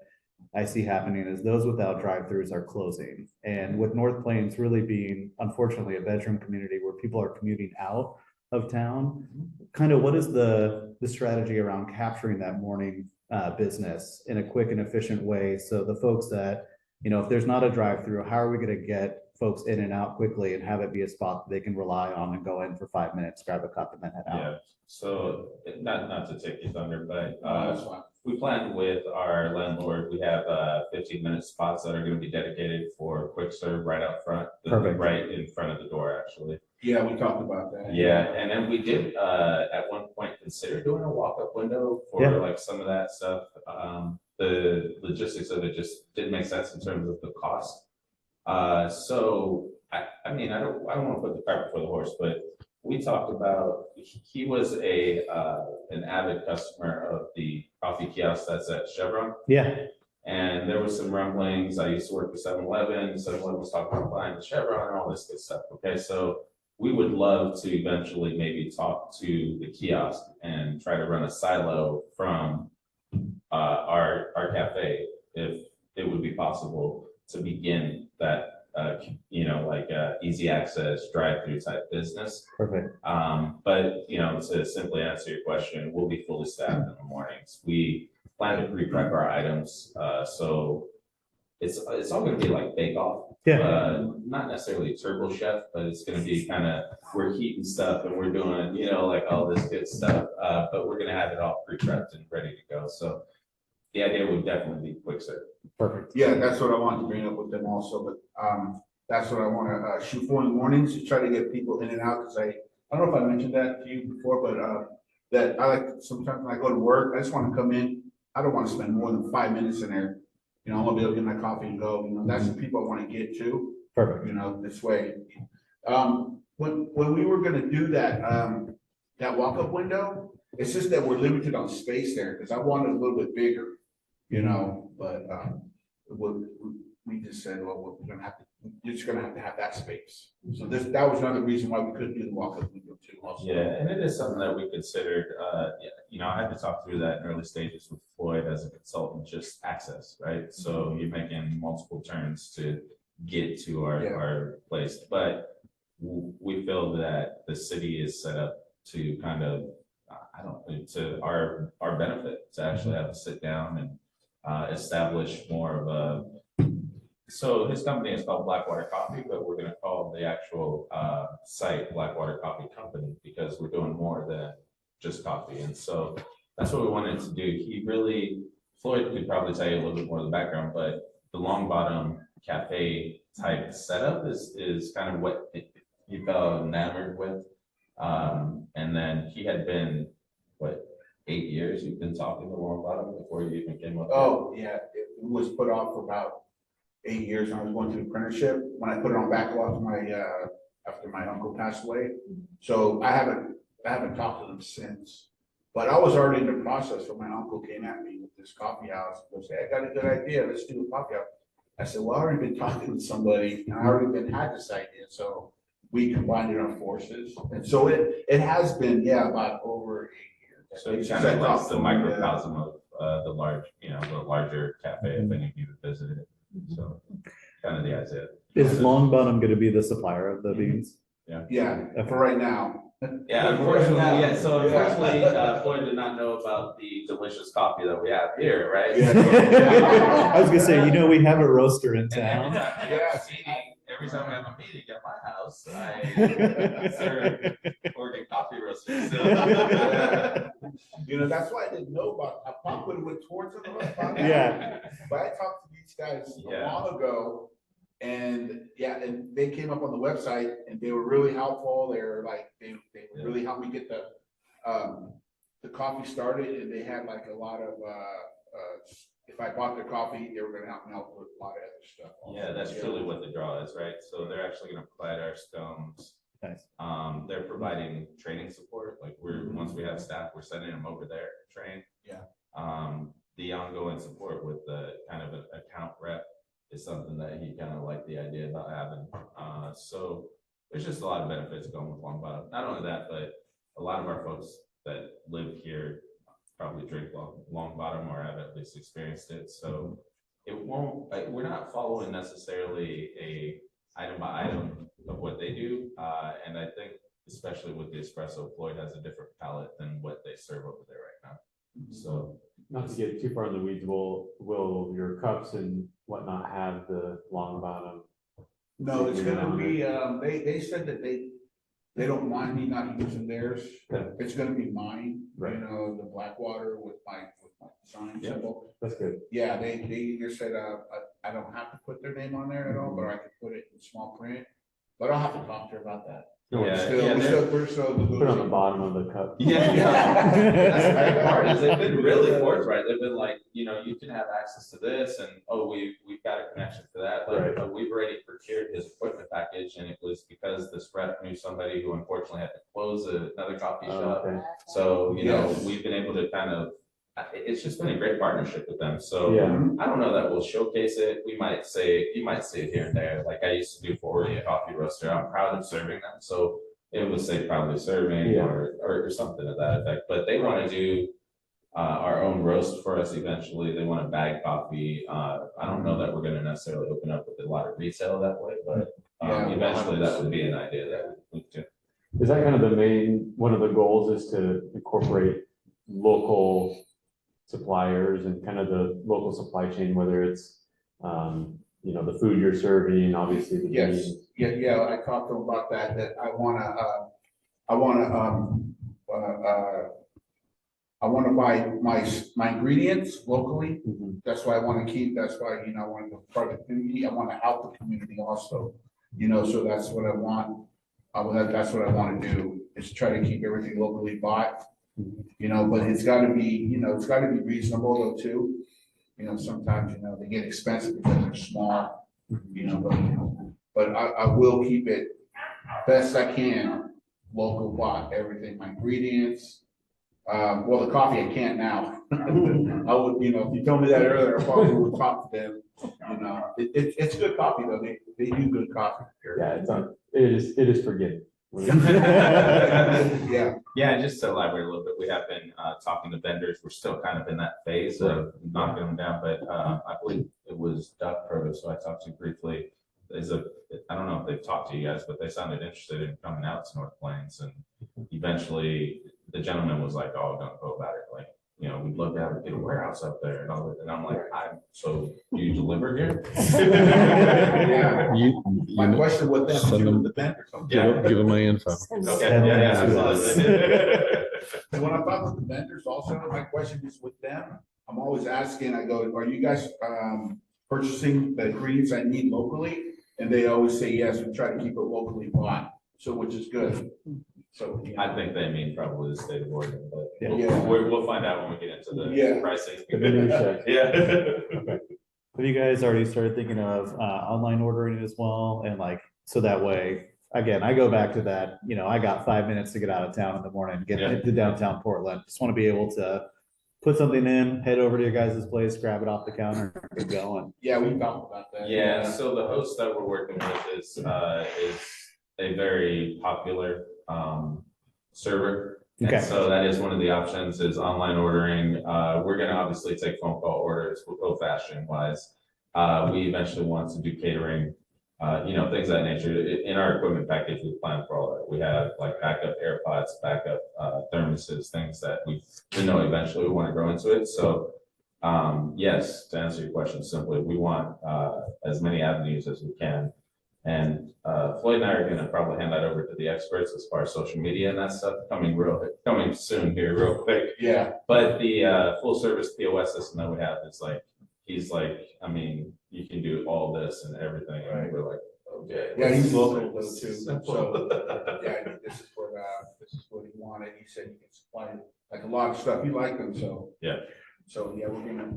I see happening is those without drive-throughs are closing. And with North Plains really being, unfortunately, a bedroom community where people are commuting out of town, kind of what is the strategy around capturing that morning business in a quick and efficient way? So the folks that, if there's not a drive-through, how are we going to get folks in and out quickly and have it be a spot that they can rely on and go in for 5 minutes, grab a cup and then head out? Yeah, so not to take your thunder, but That's fine. we planned with our landlord, we have 15-minute spots that are gonna be dedicated for quick serve right out front. Perfect. Right in front of the door, actually. Yeah, we talked about that. Yeah, and then we did at one point consider doing a walk-up window for Yeah. like some of that stuff. The logistics of it just didn't make sense in terms of the cost. So I mean, I don't want to put the cart before the horse, but we talked about, he was an avid customer of the coffee kiosk that's at Chevron. Yeah. And there was some rumblings. I used to work for 7-Eleven. 7-Eleven was talking about buying the Chevron and all this good stuff. Okay, so we would love to eventually maybe talk to the kiosk and try to run a silo from our cafe, if it would be possible to begin that, easy access drive-through type business. Perfect. But to simply answer your question, we'll be fully staffed in the mornings. We plan to pre-prep our items, so it's all gonna be like bake off. Yeah. Not necessarily turbo chef, but it's gonna be kind of, we're heating stuff and we're doing, like all this good stuff. But we're gonna have it all pre-prepped and ready to go. So the idea would definitely be quick serve. Perfect. Yeah, that's what I wanted to bring up with them also, but that's what I want to shoot for in the mornings, to try to get people in and out, because I don't know if I mentioned that to you before, but that I like, sometimes when I go to work, I just want to come in. I don't want to spend more than 5 minutes in there. I'm gonna be able to get my coffee and go. That's the people I want to get to. Perfect. This way. When we were gonna do that, that walk-up window, it's just that we're limited on space there, because I wanted a little bit bigger, but we just said, well, you're just gonna have to have that space. So that was another reason why we couldn't do the walk-up window too also. Yeah, and it is something that we considered, I had to talk through that in early stages with Floyd as a consultant, just access, right? So you're making multiple turns to get to our place, but we feel that the city is set up to kind of, to our benefit, to actually have to sit down and establish more of a, so his company is called Blackwater Coffee, but we're gonna call the actual site Blackwater Coffee Company, because we're doing more than just coffee. And so that's what we wanted to do. He really Floyd could probably tell you a little bit more of the background, but the Long Bottom Cafe type setup is kind of what he fell enamored with. And then he had been, what, 8 years you've been talking to Long Bottom before you even came up? Oh, yeah, it was put off for about 8 years, and I was going through apprenticeship, when I put it on backlog after my uncle passed away. So I haven't talked to them since, but I was already in the process when my uncle came at me with this coffee house, and goes, hey, I got a good idea, let's do a coffee house. I said, well, I already been talking with somebody, and I already had this idea, so we combined our forces, and so it has been, yeah, about over 8 years. So it's kind of like the microcosm of the larger cafe, if any of you have visited it. So kind of the idea. Is Long Bottom gonna be the supplier of the beans? Yeah, for right now. Yeah, unfortunately, yeah, so unfortunately, Floyd did not know about the delicious coffee that we have here, right? I was gonna say, we have a roaster in And every town. time we have a meeting, every time we have a meeting at my house, I serve Oregon coffee roasters. So. That's why I didn't know about, I probably would have went towards it. Yeah. But I talked to these guys Yeah. long ago, and and they came up on the website, and they were really helpful. They're like, they really helped me get the coffee started, and they had like a lot of, if I bought their coffee, they were gonna help me out with a lot of other stuff. also. Yeah, that's truly what the draw is, right? So they're actually gonna provide our scones. Nice. They're providing training support, like once we have staff, we're sending them over there to train. Yeah. The ongoing support with the kind of an account rep is something that he kind of liked the idea about having. So there's just a lot of benefits going with Long Bottom. Not only that, but a lot of our folks that live here probably drink Long Bottom or have at least experienced it. So it won't, we're not following necessarily a item by item of what they do. And I think especially with the espresso, Floyd has a different palate than what they serve over there right now. So Not to get too far in the weeds, will your cups and whatnot have the Long Bottom? No, it's gonna be, they said that they don't mind me not using theirs. Okay. It's gonna be mine, Right. the Blackwater with my sign Yeah. symbol. That's good. Yeah, they either said, I don't have to put their name on there at all, but I could put it in small print. But I'll have to talk to her about that. No, Yeah, We're still Put it on the bottom of the cup. yeah, that's the great part is they've been really forthright. They've been like, you can have access to this, and we've got a connection to that. Right. But we've already procured his equipment package, and it was because this rep knew somebody who unfortunately had to close another coffee Oh, shop. okay. So Yes. we've been able to kind of. It's just been a great partnership with them. So Yeah. I don't know that we'll showcase it. You might say it here and there, like I used to do for Oregon Coffee Roaster. I'm proud of serving them. So it would say proudly serving Yeah. or something to that effect. But they want to do our own roast for us eventually. They want to bag coffee. I don't know that we're going to necessarily open up with a lot of retail that way, but Yeah. eventually that would be an idea that we look to. Is that kind of one of the goals is to incorporate local suppliers and kind of the local supply chain, whether it's, the food you're serving, obviously the Yes, beans. yeah, I talked to them about that I wanna buy my ingredients locally. Mhm. That's why I wanna keep, that's why, I want to be part of the community, I wanna help the community also, so that's what I want. That's what I wanna do, is try to keep everything locally bought. But it's gotta be, it's gotta be reasonable though too. Sometimes, they get expensive because they're small, but I will keep it best I can, local bought, everything, my ingredients. Well, the coffee I can't now. I would, if you told me that earlier, I probably would talk to them, it's good coffee though, they do good coffee. Yeah, it is forgiving. Yeah. Yeah, just to elaborate a little bit, we have been talking to vendors. We're still kind of in that phase of knocking them down, but I believe it was Duck Produce, so I talked to briefly. I don't know if they've talked to you guys, but they sounded interested in coming out to North Plains, and eventually the gentleman was like, "Oh, don't go about it. Like, we'd love to have a warehouse up there and all that." And I'm like, "So do you deliver here?" Yeah. My You question with them, Send them- with the vendors. give them my info. Okay, yeah, absolutely. And when I talk with the vendors also, my question is with them, I'm always asking, I go, are you guys, purchasing the ingredients I need locally? And they always say, yes, we try to keep it locally bought, so, which is good. So. you know. I think they mean probably the state of Oregon, but Yeah. we'll find out when we get into the Yeah. pricing. The minutia. Yeah. Have you guys already started thinking of online ordering as well? And like, so that way, again, I go back to that, you know, I got 5 minutes to get out of town in the morning, get Yeah. into downtown Portland. Just want to be able to put something in, head over to your guys' place, grab it off the counter, and get going. Yeah, we talked about that. Yeah, so the host that we're working with is a very popular, server. And Okay. so that is one of the options is online ordering. We're gonna obviously take phone call orders old fashioned wise. We eventually want to do catering, things of that nature. In our equipment package, we plan for all that. We have like backup AirPods, backup thermoses, things that we know eventually we want to grow into it. So yes, to answer your question simply, we want as many avenues as we can. And Floyd and I are gonna probably hand that over to the experts as far as social media and that stuff coming soon here real quick. Yeah, But the full service POS system that we have is like, he's like, I mean, you can do all this and everything, and we're like, okay. yeah, he's let's- local though let's too, simple. so, yeah, this is what he wanted, he said he can supply like a lot of stuff, he liked them, so. Yeah. So, yeah, we're gonna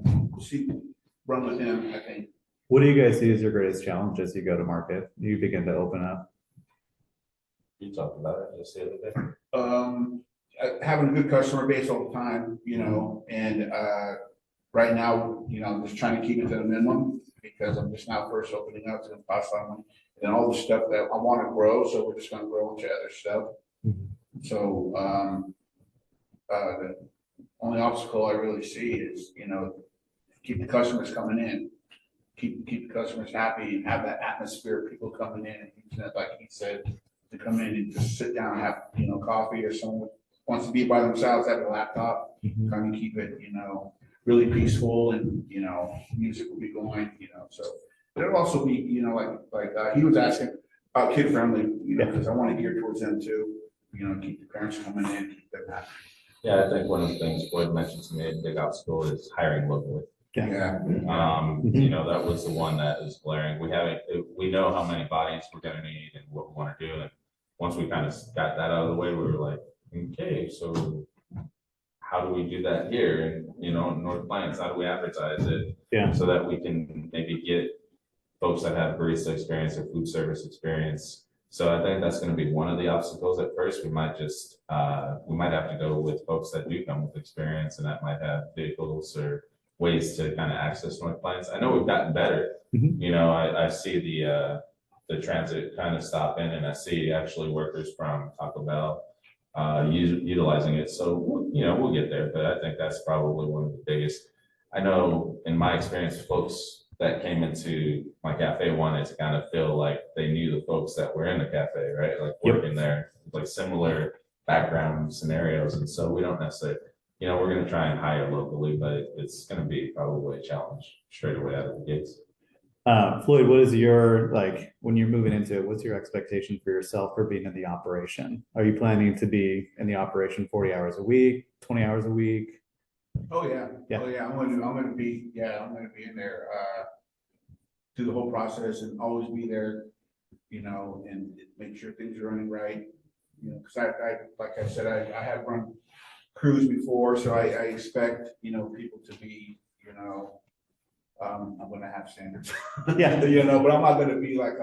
run with him, I think. What do you guys see as your greatest challenge as you go to market? You begin to open up? You talked about it just the other day. Having a good customer base all the time, and, right now, I'm just trying to keep it to the minimum because I'm just now first opening up, it's gonna cost a lot of money. And all the stuff that I want to grow, so we're just gonna grow into other stuff. So, the only obstacle I really see is, keep the customers coming in. Keep the customers happy and have that atmosphere, people coming in, and like he said, to come in and just sit down and have, coffee, or someone wants to be by themselves, have a laptop, kind of keep it, really peaceful, and, music will be going, so. There'll also be, like he was asking about kid friendly, because I want to gear towards them too, keep the parents coming in, keep them happy. Yeah, I think one of the things Floyd mentioned to me at Big Op School is hiring locally. Yeah. That was the one that is glaring. We know how many bodies we're gonna need and what we wanna do, and once we kind of got that out of the way, we were like, okay, so how do we do that here? And, in North Plains, how do we advertise it? Yeah. So that we can maybe get folks that have barista experience or food service experience. So I think that's gonna be one of the obstacles at first. We might have to go with folks that do come with experience, and that might have vehicles or ways to kind of access North Plains. I know we've gotten better. I see the transit kind of stop in, and I see actually workers from Taco Bell utilizing it. So, we'll get there, but I think that's probably one of the biggest. I know in my experience, folks that came into my cafe wanted to kind of feel like they knew the folks that were in the cafe, right? Like working there, like similar background scenarios. And so we don't necessarily, we're gonna try and hire locally, but it's gonna be probably a challenge straight away out of the gates. Floyd, what is your, like, when you're moving into it, what's your expectation for yourself for being in the operation? Are you planning to be in the operation 40 hours a week, 20 hours a week? Oh, yeah. Yeah. Oh, yeah, I'm gonna be in there, through the whole process and always be there, and make sure things are running right. Cause I, like I said, I have run crews before, so I expect, people to be, I'm gonna have standards. Yeah. But I'm not gonna be like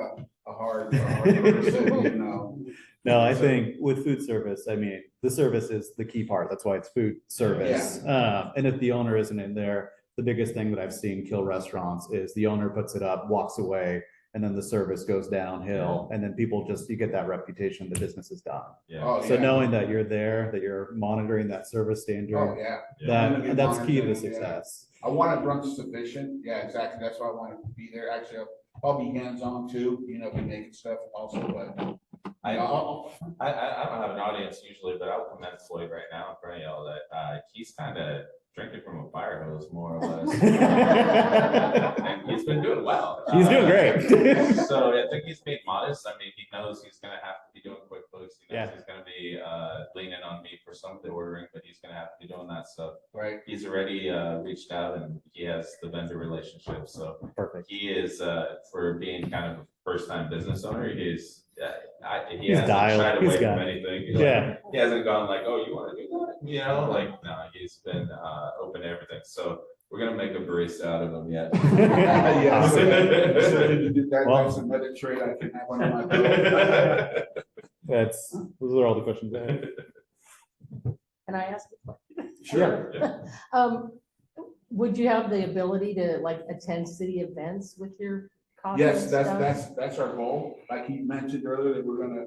a hard person, No, I think with food service, I mean, the service is the key part. That's why it's food service. And if the owner isn't in there, the biggest thing that I've seen kill restaurants is the owner puts it up, walks away, and then the service goes downhill. And then you get that reputation, the business is done. Yeah. Oh, So yeah. knowing that you're there, that you're monitoring that service Oh, standard, yeah. I'm gonna be that's key to monitoring, success. I want it run sufficient. Yeah, exactly. That's why I want to be there. Actually, I'll be hands-on too, be making stuff also, but. I I'll- don't have an audience usually, but I'll commend Floyd right now in front of y'all that he's kind of drinking from a fire hose more or less. And he's been doing well. He's doing great. So I think he's being modest. I mean, he knows he's gonna have to be doing QuickBooks. He knows Yeah. he's gonna be leaning on me for some of the ordering, but he's gonna have to be doing that stuff. Right. He's already reached out and he has the vendor relationship, so Perfect. he is for being kind of a first-time business owner, he He's hasn't dialed. shied He's away got- from anything. He hasn't gone like, oh, you wanna do that? You know, like, no, he's been open to everything, so we're gonna make a barista out of him yet. Yeah, so Well- that's another trade I can have on my bill. Those are all the questions I have. Can I ask a question? Sure. Would you have the ability to like attend city events with your coffee and Yes, stuff? that's our goal. Like he mentioned earlier, that we're gonna,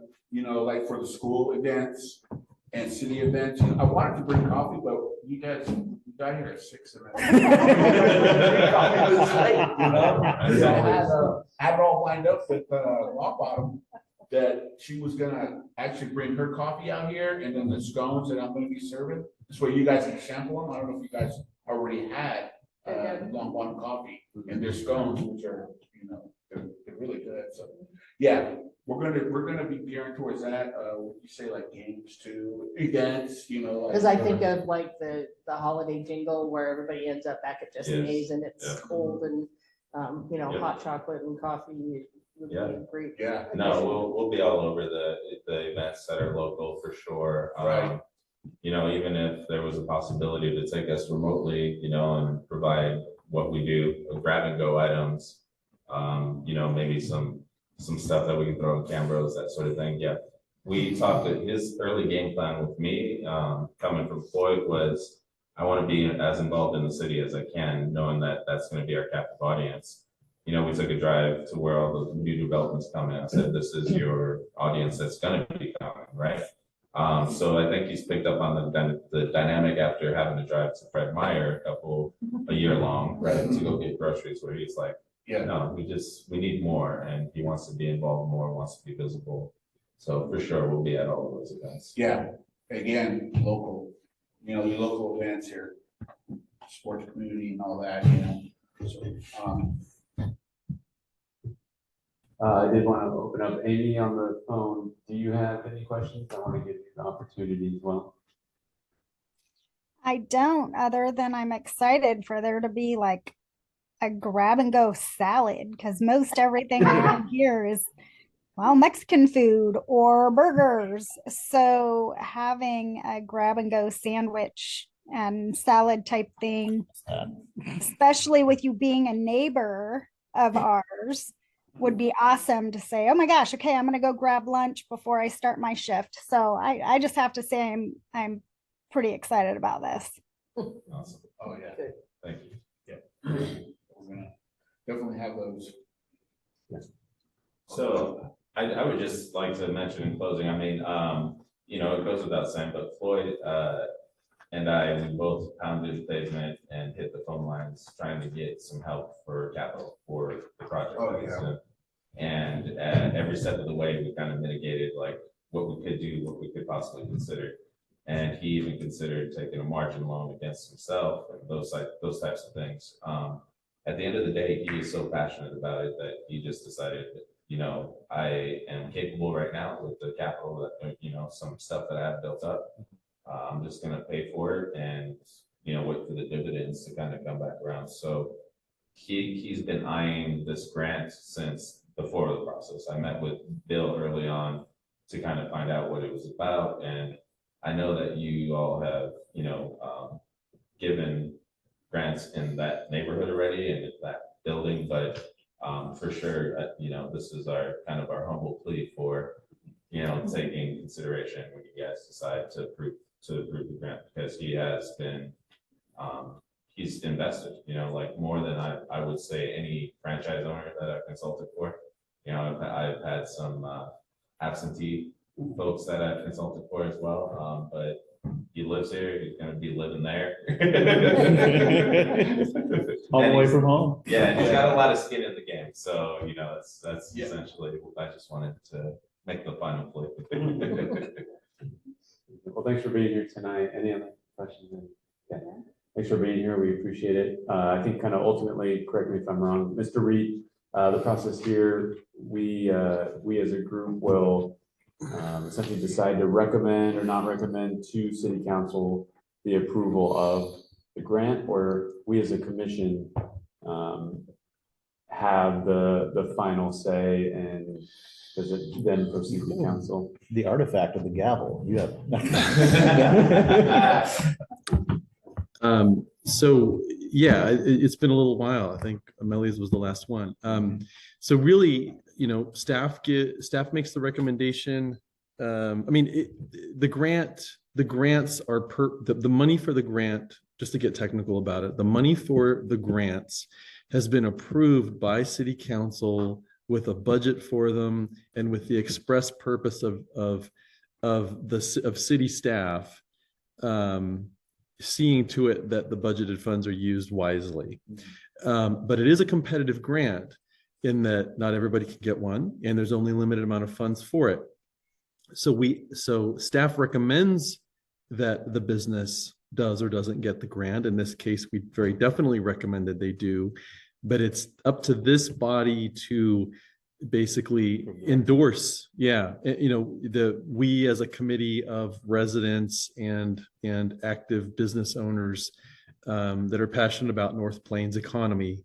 like for the school events and city events. I wanted to bring coffee, but you guys got here at 6 and I had it all lined up with Lock Bottom that she was gonna actually bring her coffee out here and then the scones that I'm gonna be serving. This way you guys can sample them. I don't know if you guys already had Long Bottom coffee and their scones, which are, they're really good. So, yeah, we're gonna be gearing towards that. What you say, like games too, events, like. Cause I think of like the holiday jingle where everybody ends up back at Jesse's and it's Yeah. cold and, Yeah. hot chocolate and coffee would Yeah. be great. Yeah. No, we'll be all over the events that are local for sure. Right. Even if there was a possibility to take us remotely, and provide what we do, grab and go items. Maybe some stuff that we can throw on cameras, that sort of thing. Yeah. We talked at his early game plan with me, coming from Floyd, was I want to be as involved in the city as I can, knowing that that's going to be our captive audience. We took a drive to where all the new developments come in. I said, this is your audience that's going to be coming, right? So I think he's picked up on the dynamic after having to drive to Fred Meyer a year long, right, to go get groceries, where he's like, Yeah. no, we need more, and he wants to be involved more, wants to be visible. So for sure, we'll be at all of those events. Yeah, again, local, your local events here, sports community and all that, So, I did want to open up Amy on the phone. Do you have any questions? I want to give you the opportunity as well. I don't, other than I'm excited for there to be like a grab and go salad, because most everything around here is, well, Mexican food or burgers. So having a grab and go sandwich and salad type thing, especially with you being a neighbor of ours, would be awesome to say, oh my gosh, okay, I'm gonna go grab lunch before I start my shift. So I just have to say I'm pretty excited about this. Awesome. oh, yeah, Thank you. we're gonna definitely have those. So I would just like to mention in closing, I mean, it goes without saying, but Floyd and I, we both pounded the pavement and hit the phone lines trying to get some help for capital for the project. Oh, yeah. And at every step of the way, we kind of mitigated like what we could do, what we could possibly consider. And he even considered taking a margin loan against himself and those types of things. At the end of the day, he is so passionate about it that he just decided that, I am capable right now with the capital that, some stuff that I have built up. I'm just gonna pay for it and, wait for the dividends to kind of come back around. So he's been eyeing this grant since before the process. I met with Bill early on to kind of find out what it was about. And I know that you all have, given grants in that neighborhood already and that building, but for sure, this is our kind of our humble plea for, taking consideration when you guys decide to approve the grant, because he has been, he's invested, like more than I would say any franchise owner that I've consulted for. I've had some absentee folks that I've consulted for as well, but he lives here, he's gonna be living there. All the way from home. Yeah, and he's got a lot of skin in the game, so, that's Yeah. essentially, I just wanted to make the final play. Well, thanks for being here tonight. Any other questions? Yeah. Thanks for being here. We appreciate it. I think kind of ultimately, correct me if I'm wrong, Mr. Reed, the process here, we as a group will essentially decide to recommend or not recommend to city council the approval of the grant, or we as a commission have the final say, and does it then proceed to council? The artifact of the gavel, you have. So yeah, it's been a little while. I think Amelie's was the last one. So really, staff makes the recommendation. The grants are the money for the grant, just to get technical about it, the money for the grants has been approved by city council with a budget for them and with the express purpose of city staff seeing to it that the budgeted funds are used wisely. But it is a competitive grant in that not everybody can get one, and there's only a limited amount of funds for it. So staff recommends that the business does or doesn't get the grant. In this case, we very definitely recommended they do, but it's up to this body to basically endorse. Yeah. We as a committee of residents and active business owners that are passionate about North Plains economy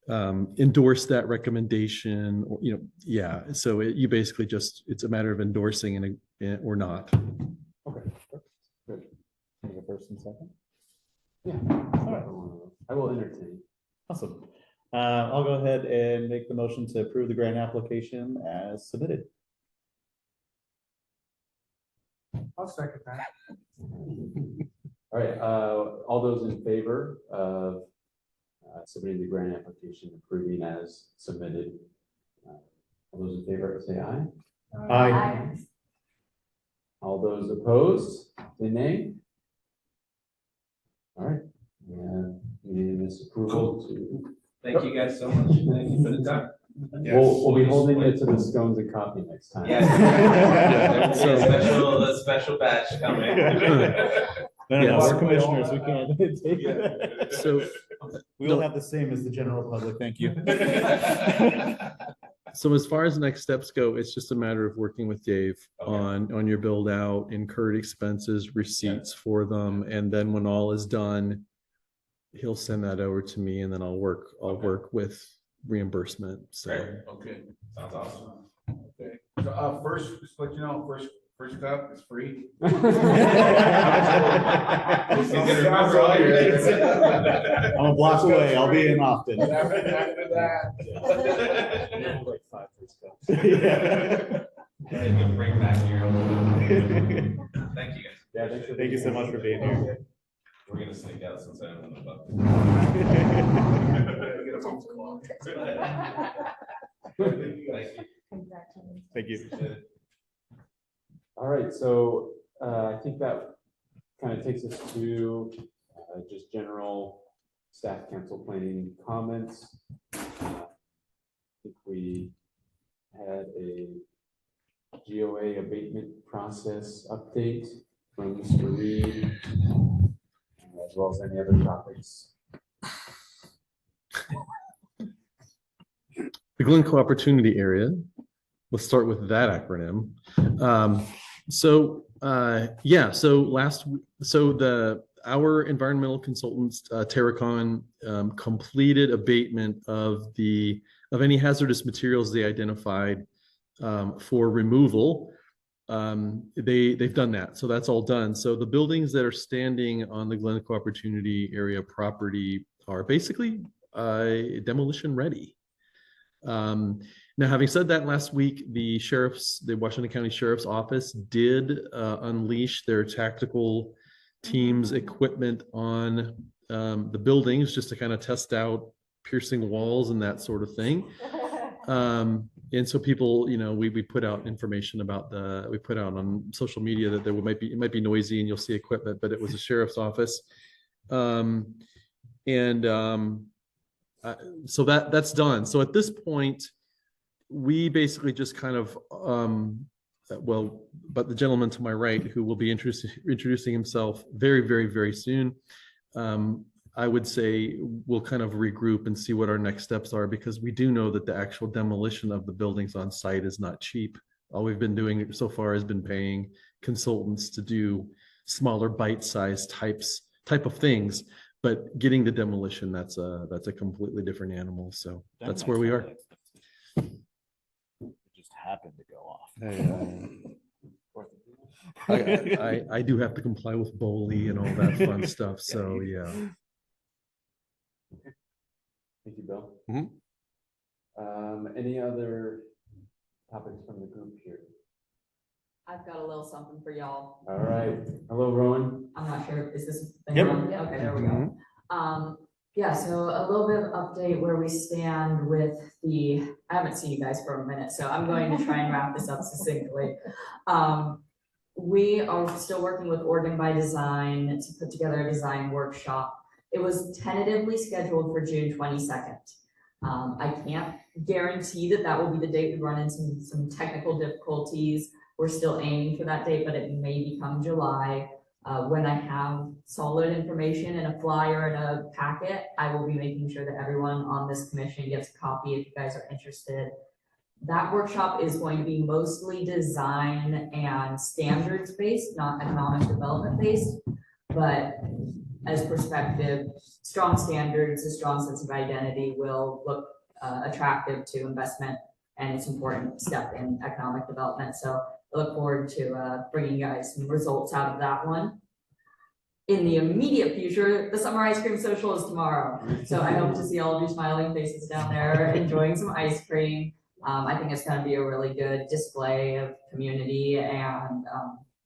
endorse that recommendation, or, yeah. So you basically it's a matter of endorsing or not. Okay. Good. Can I get first and second? Yeah. All right. I will entertain. Awesome. I'll go ahead and make the motion to approve the grant application as submitted. I'll second that. All right, all those in favor of submitting the grant application, approving as submitted. All those in favor, say aye. Aye. All those opposed, say nay. All right, we need this approval to. Thank you guys so much. Thank you for the time. We'll be holding it to the scones and coffee next time. Yeah. A special batch coming. No, Yes. we're commissioners, we can't take it. So We will have the same as the general public, thank you. So as far as next steps go, it's just a matter of working with Dave Okay. on your build out, incurred expenses, receipts for them, and then when all is done, he'll send that over to me, and then I'll work with reimbursement. So Okay. Sounds awesome. Okay. So, first, just to let you know, first up is free. You can remember all your dates. I'm a block away, I'll be in often. After that. Like 5 first cups. Yeah. And you bring back your own. Thank you guys. Yeah, thanks for Thank you so much for being here. We're gonna sneak out since I'm on the bus. Get a phone call. Thank you. Congratulations. Thank you. All right, so I think that kind of takes us to just general staff council planning comments. I think we had a GOA abatement process update from Mr. Reed, as well as any other topics. the Glencoe Opportunity Area, let's start with that acronym. So our environmental consultants, Terracon, completed abatement of any hazardous materials they identified for removal. They've done that, so that's all done. So the buildings that are standing on the Glencoe Opportunity Area property are basically demolition ready. Now, having said that, last week, the Washington County Sheriff's Office did unleash their tactical teams equipment on the buildings just to kind of test out piercing walls and that sort of thing. And so people, we put out information about we put out on social media that it might be noisy and you'll see equipment, but it was a sheriff's office. So that's done. So at this point, we basically just kind of, but the gentleman to my right, who will be introducing himself very, very, very soon, I would say we'll kind of regroup and see what our next steps are, because we do know that the actual demolition of the buildings on site is not cheap. All we've been doing so far has been paying consultants to do smaller bite-sized type of things. But getting the demolition, that's a completely different animal. So that's where we are. It just happened to go off. I do have to comply with BOLI and all that fun stuff. So yeah. Thank you, Bill. Mhm. Any other topics from the group here? I've got a little something for y'all. All right. Hello, Rowan. I'm not sure, is this thing Yep. on? Okay, there we go. Yeah, so a little bit of update where we stand with I haven't seen you guys for a minute, so I'm going to try and wrap this up succinctly. We are still working with Oregon by Design to put together a design workshop. It was tentatively scheduled for June 22nd. I can't guarantee that will be the date. We run into some technical difficulties. We're still aiming for that date, but it may become July. When I have solid information and a flyer and a packet, I will be making sure that everyone on this commission gets a copy if you guys are interested. That workshop is going to be mostly design and standards based, not economic development based, but as perspective, strong standards, a strong sense of identity will look attractive to investment, and it's an important step in economic development. So I look forward to bringing you guys some results out of that one. In the immediate future, the Summer Ice Cream Social is tomorrow. So I hope to see all of your smiling faces down there enjoying some ice cream. I think it's going to be a really good display of community and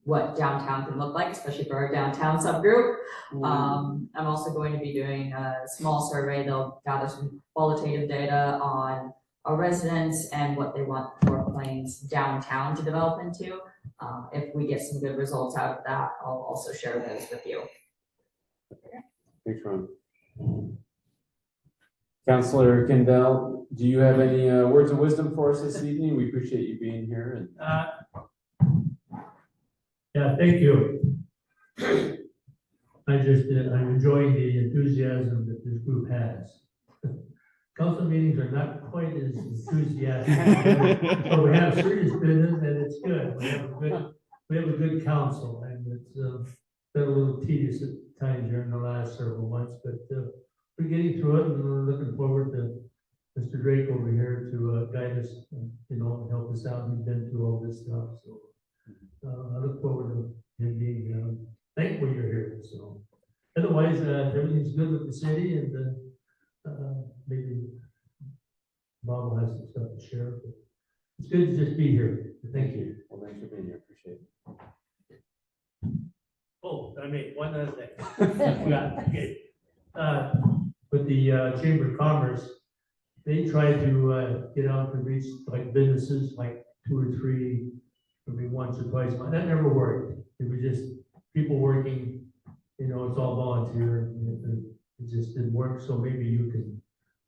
what downtown can look like, especially for our downtown subgroup. I'm also going to be doing a small survey. They'll gather some qualitative data on our residents and what they want North Plains downtown to develop into. If we get some good results out of that, I'll also share those with you. Thanks, Ron. Councilor Kendall, do you have any words of wisdom for us this evening? We appreciate you being here. Yeah, thank you. I'm enjoying the enthusiasm that this group has. Council meetings are not quite as enthusiastic, but we have serious business and it's good. We have a good council, and it's been a little tedious at times during the last several months, but we're getting through it, and we're looking forward to Mr. Drake over here to guide us, and help us out. He's been through all this stuff, so I look forward to him being thankful you're here. So otherwise, everything's good with the city, and maybe Bob will have some stuff to share. But it's good to just be here. Thank you. Well, thanks for being here. Appreciate it. Oh, I mean, one other thing. Okay. With the Chamber of Commerce, they tried to get out to reach like businesses, like 2 or 3, maybe once or twice a month. That never worked. It was just people working, it's all volunteer, and it just didn't work. So maybe you can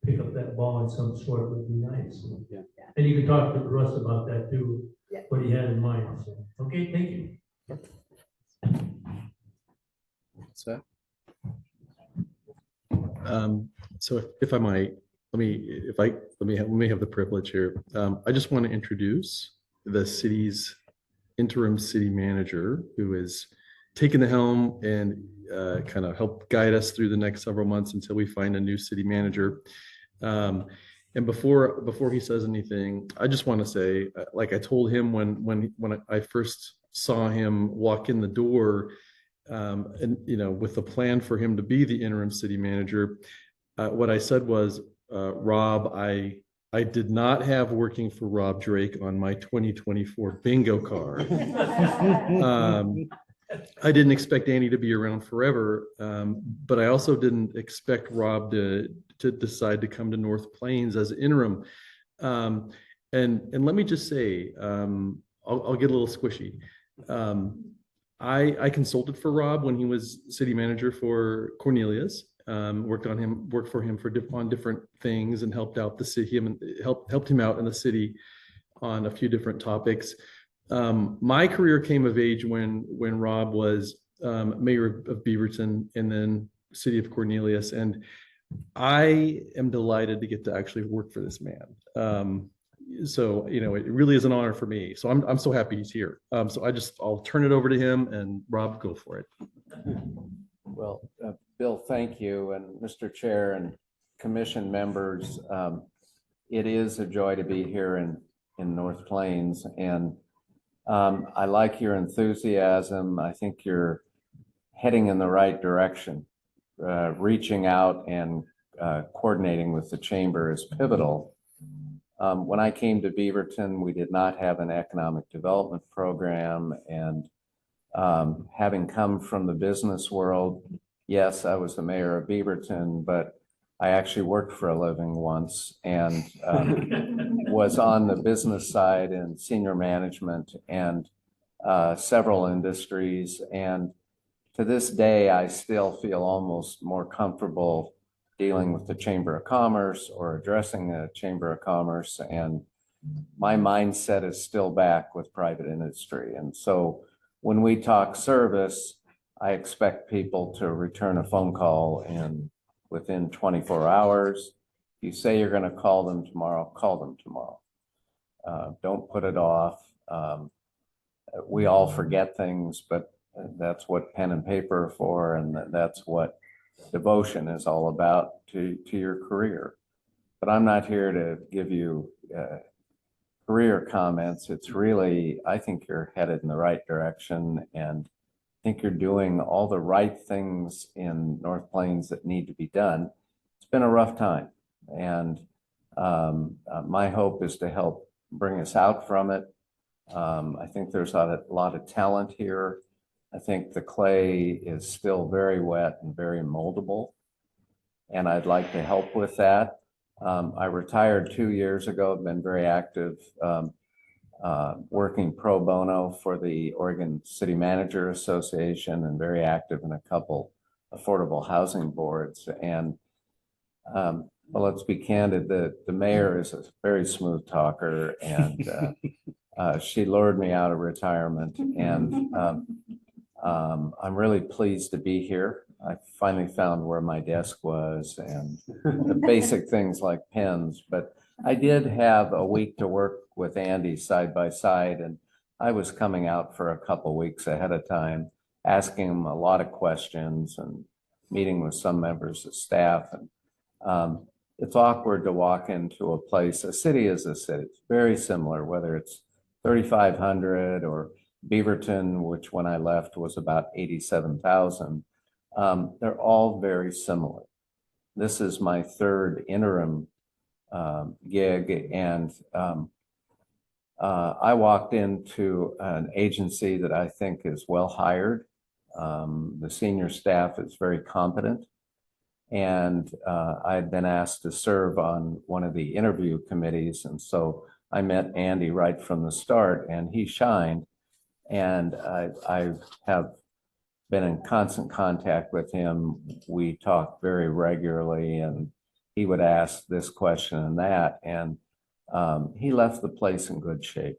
pick up that ball in some sort, would be nice. Yeah. And you can talk to Russ about that too, Yeah. what he had in mind. So, okay, thank you. So if I might, let me have the privilege here. I just want to introduce the city's interim city manager, who has taken the helm and kind of help guide us through the next several months until we find a new city manager. And before he says anything, I just want to say, like I told him when I first saw him walk in the door, and with the plan for him to be the interim city manager, what I said was, Rob, I did not have working for Rob Drake on my 2024 bingo card. I didn't expect Andy to be around forever, but I also didn't expect Rob to decide to come to North Plains as interim. And let me just say, I'll get a little squishy. I consulted for Rob when he was city manager for Cornelius. Worked for him on different things, and helped out the city, helped him out in the city on a few different topics. My career came of age when Rob was mayor of Beaverton, and then city of Cornelius, and I am delighted to get to actually work for this man. So, you know, it really is an honor for me. So I'm so happy he's here. So I'll turn it over to him, and Rob, go for it. Well, Bill, thank you, and Mr. Chair and commission members. It is a joy to be here in North Plains, and I like your enthusiasm. I think you're heading in the right direction. Reaching out and coordinating with the chamber is pivotal. When I came to Beaverton, we did not have an economic development program, and having come from the business world, yes, I was the mayor of Beaverton, but I actually worked for a living once and was on the business side in senior management and several industries. And to this day, I still feel almost more comfortable dealing with the Chamber of Commerce or addressing the Chamber of Commerce. And my mindset is still back with private industry. And so when we talk service, I expect people to return a phone call within 24 hours. If you say you're going to call them tomorrow, call them tomorrow. Don't put it off. We all forget things, but that's what pen and paper are for, and that's what devotion is all about to your career. But I'm not here to give you career comments. It's really, I think you're headed in the right direction, and I think you're doing all the right things in North Plains that need to be done. It's been a rough time, and my hope is to help bring us out from it. I think there's a lot of talent here. I think the clay is still very wet and very moldable, and I'd like to help with that. I retired 2 years ago. I've been very active working pro bono for the Oregon City Manager Association and very active in a couple affordable housing boards. And well, let's be candid, the mayor is a very smooth talker, and she lured me out of retirement. And I'm really pleased to be here. I finally found where my desk was and the basic things like pens, but I did have a week to work with Andy side by side, and I was coming out for a couple weeks ahead of time, asking him a lot of questions and meeting with some members of staff. And it's awkward to walk into a place. A city is a city. It's very similar, whether it's 3,500 or Beaverton, which when I left was about 87,000. They're all very similar. This is my third interim gig, and I walked into an agency that I think is well hired. The senior staff is very competent, and I had been asked to serve on one of the interview committees, and so I met Andy right from the start, and he shined. And I have been in constant contact with him. We talk very regularly, and he would ask this question and that, and he left the place in good shape.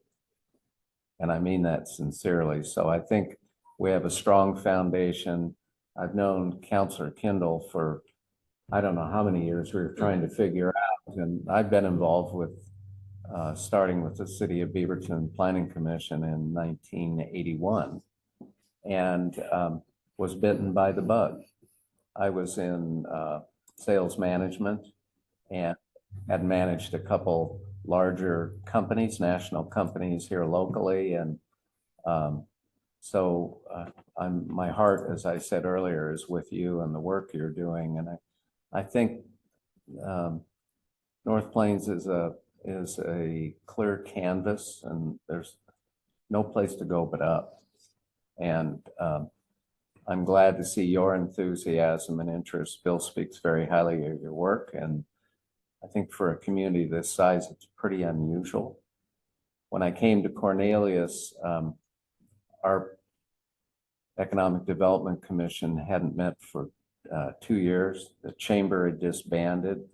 And I mean that sincerely. So I think we have a strong foundation. I've known Councilor Kindle for, I don't know how many years we were trying to figure out, and I've been involved with starting with the City of Beaverton Planning Commission in 1981, and was bitten by the bug. I was in sales management and had managed a couple larger companies, national companies here locally, and so my heart, as I said earlier, is with you and the work you're doing, and I think North Plains is a clear canvas, and there's no place to go but up. And I'm glad to see your enthusiasm and interest. Bill speaks very highly of your work, and I think for a community this size, it's pretty unusual. When I came to Cornelius, our Economic Development Commission hadn't met for 2 years. The chamber had disbanded,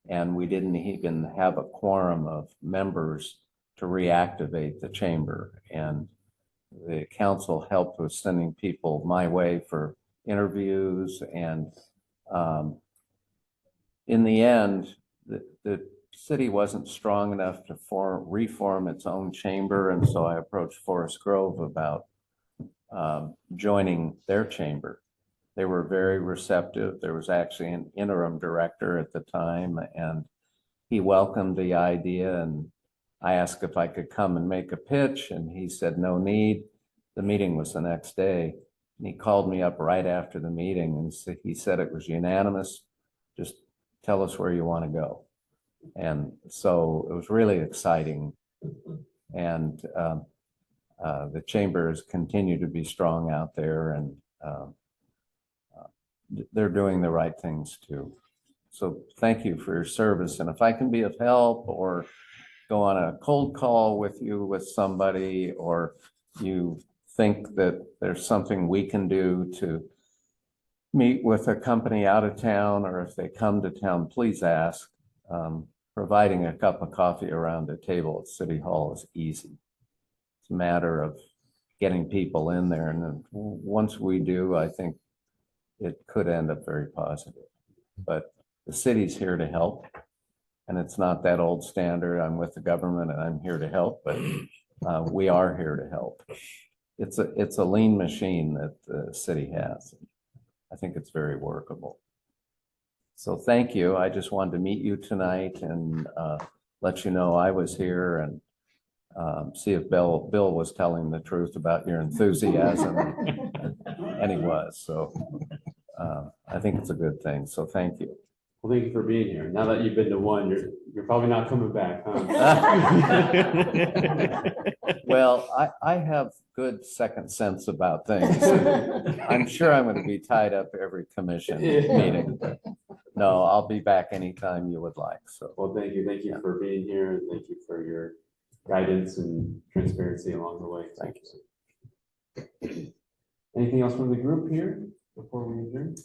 and we didn't even have a quorum of members to reactivate the chamber. And the council helped with sending people my way for interviews, and In the end, the city wasn't strong enough to reform its own chamber, and so I approached Forest Grove about joining their chamber. They were very receptive. There was actually an interim director at the time, and he welcomed the idea, and I asked if I could come and make a pitch, and he said, no need. The meeting was the next day, and he called me up right after the meeting, and he said it was unanimous. Just tell us where you want to go. And so it was really exciting. And the chamber has continued to be strong out there, and they're doing the right things too. So thank you for your service. And if I can be of help or go on a cold call with you with somebody, or you think that there's something we can do to meet with a company out of town, or if they come to town, please ask. Providing a cup of coffee around a table at City Hall is easy. It's a matter of getting people in there. And then once we do, I think it could end up very positive. But the city's here to help. And it's not that old standard, I'm with the government and I'm here to help, but we are here to help. It's a lean machine that the city has. I think it's very workable. So thank you. I just wanted to meet you tonight and let you know I was here, and see if Bill was telling the truth about your enthusiasm. And he was. So I think it's a good thing. So thank you. Well, thank you for being here. Now that you've been to one, you're probably not coming back, huh? Well, I have good second sense about things. I'm sure I'm going to be tied up every commission meeting. But no, I'll be back anytime you would like. So, well, thank you. Thank you for being here. And thank you for your guidance and transparency along the way. Thank you. Anything else from the group here before we adjourn?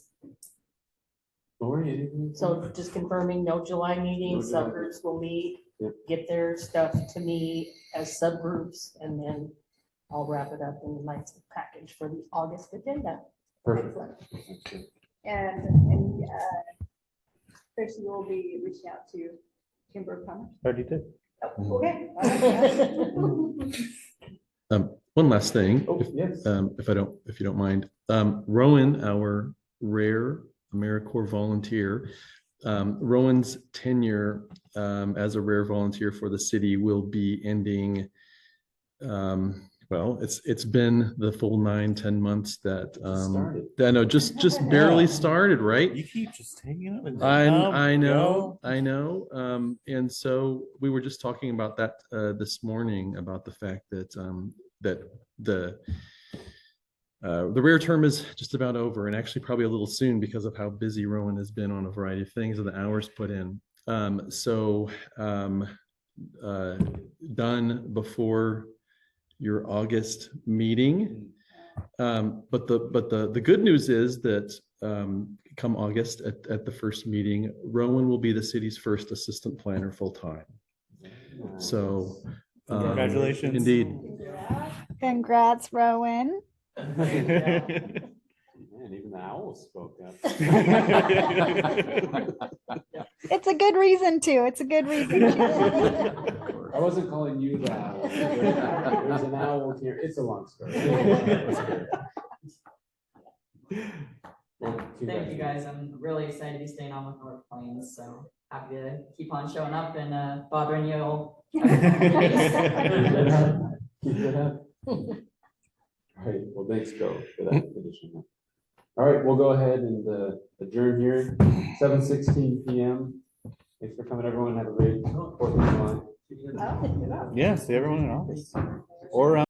Lori, anything? So just confirming, no July meetings, No July. subgroups will meet, Yep. get their stuff to me as subgroups, and then I'll wrap it up in a nice package for the August agenda. Perfect. Excellent. And Chris, you will be reaching out to Chamber of Commerce. Already did. Oh, okay. One last thing, Oh, yes. if you don't mind. Rowan, our rare AmeriCorps volunteer, Rowan's tenure as a rare volunteer for the city will be ending. Well, it's been the full 9-10 months that I know just barely started, right? You keep just hanging up. I know. And so we were just talking about that this morning, about the fact that the rare term is just about over, and actually probably a little soon because of how busy Rowan has been on a variety of things and the hours put in. Done before your August meeting. But the good news is that come August at the first meeting, Rowan will be the city's first assistant planner full-time. So Congratulations. Indeed. Congrats, Rowan. Man, even the owl spoke up. It's a good reason to. It's a good reason to. I wasn't calling you the owl. There's an owl here. It's a long story. Well, Thank you guys. I'm really excited to be staying on with North Plains, so happy to keep on showing up and bothering you all. Keep it up. All right, well, thanks, Bill, for that addition. All right, we'll go ahead and adjourn here, 7:16 p.m. Thanks for coming, everyone. Have a great 4th of July. Yeah, see everyone in office. Or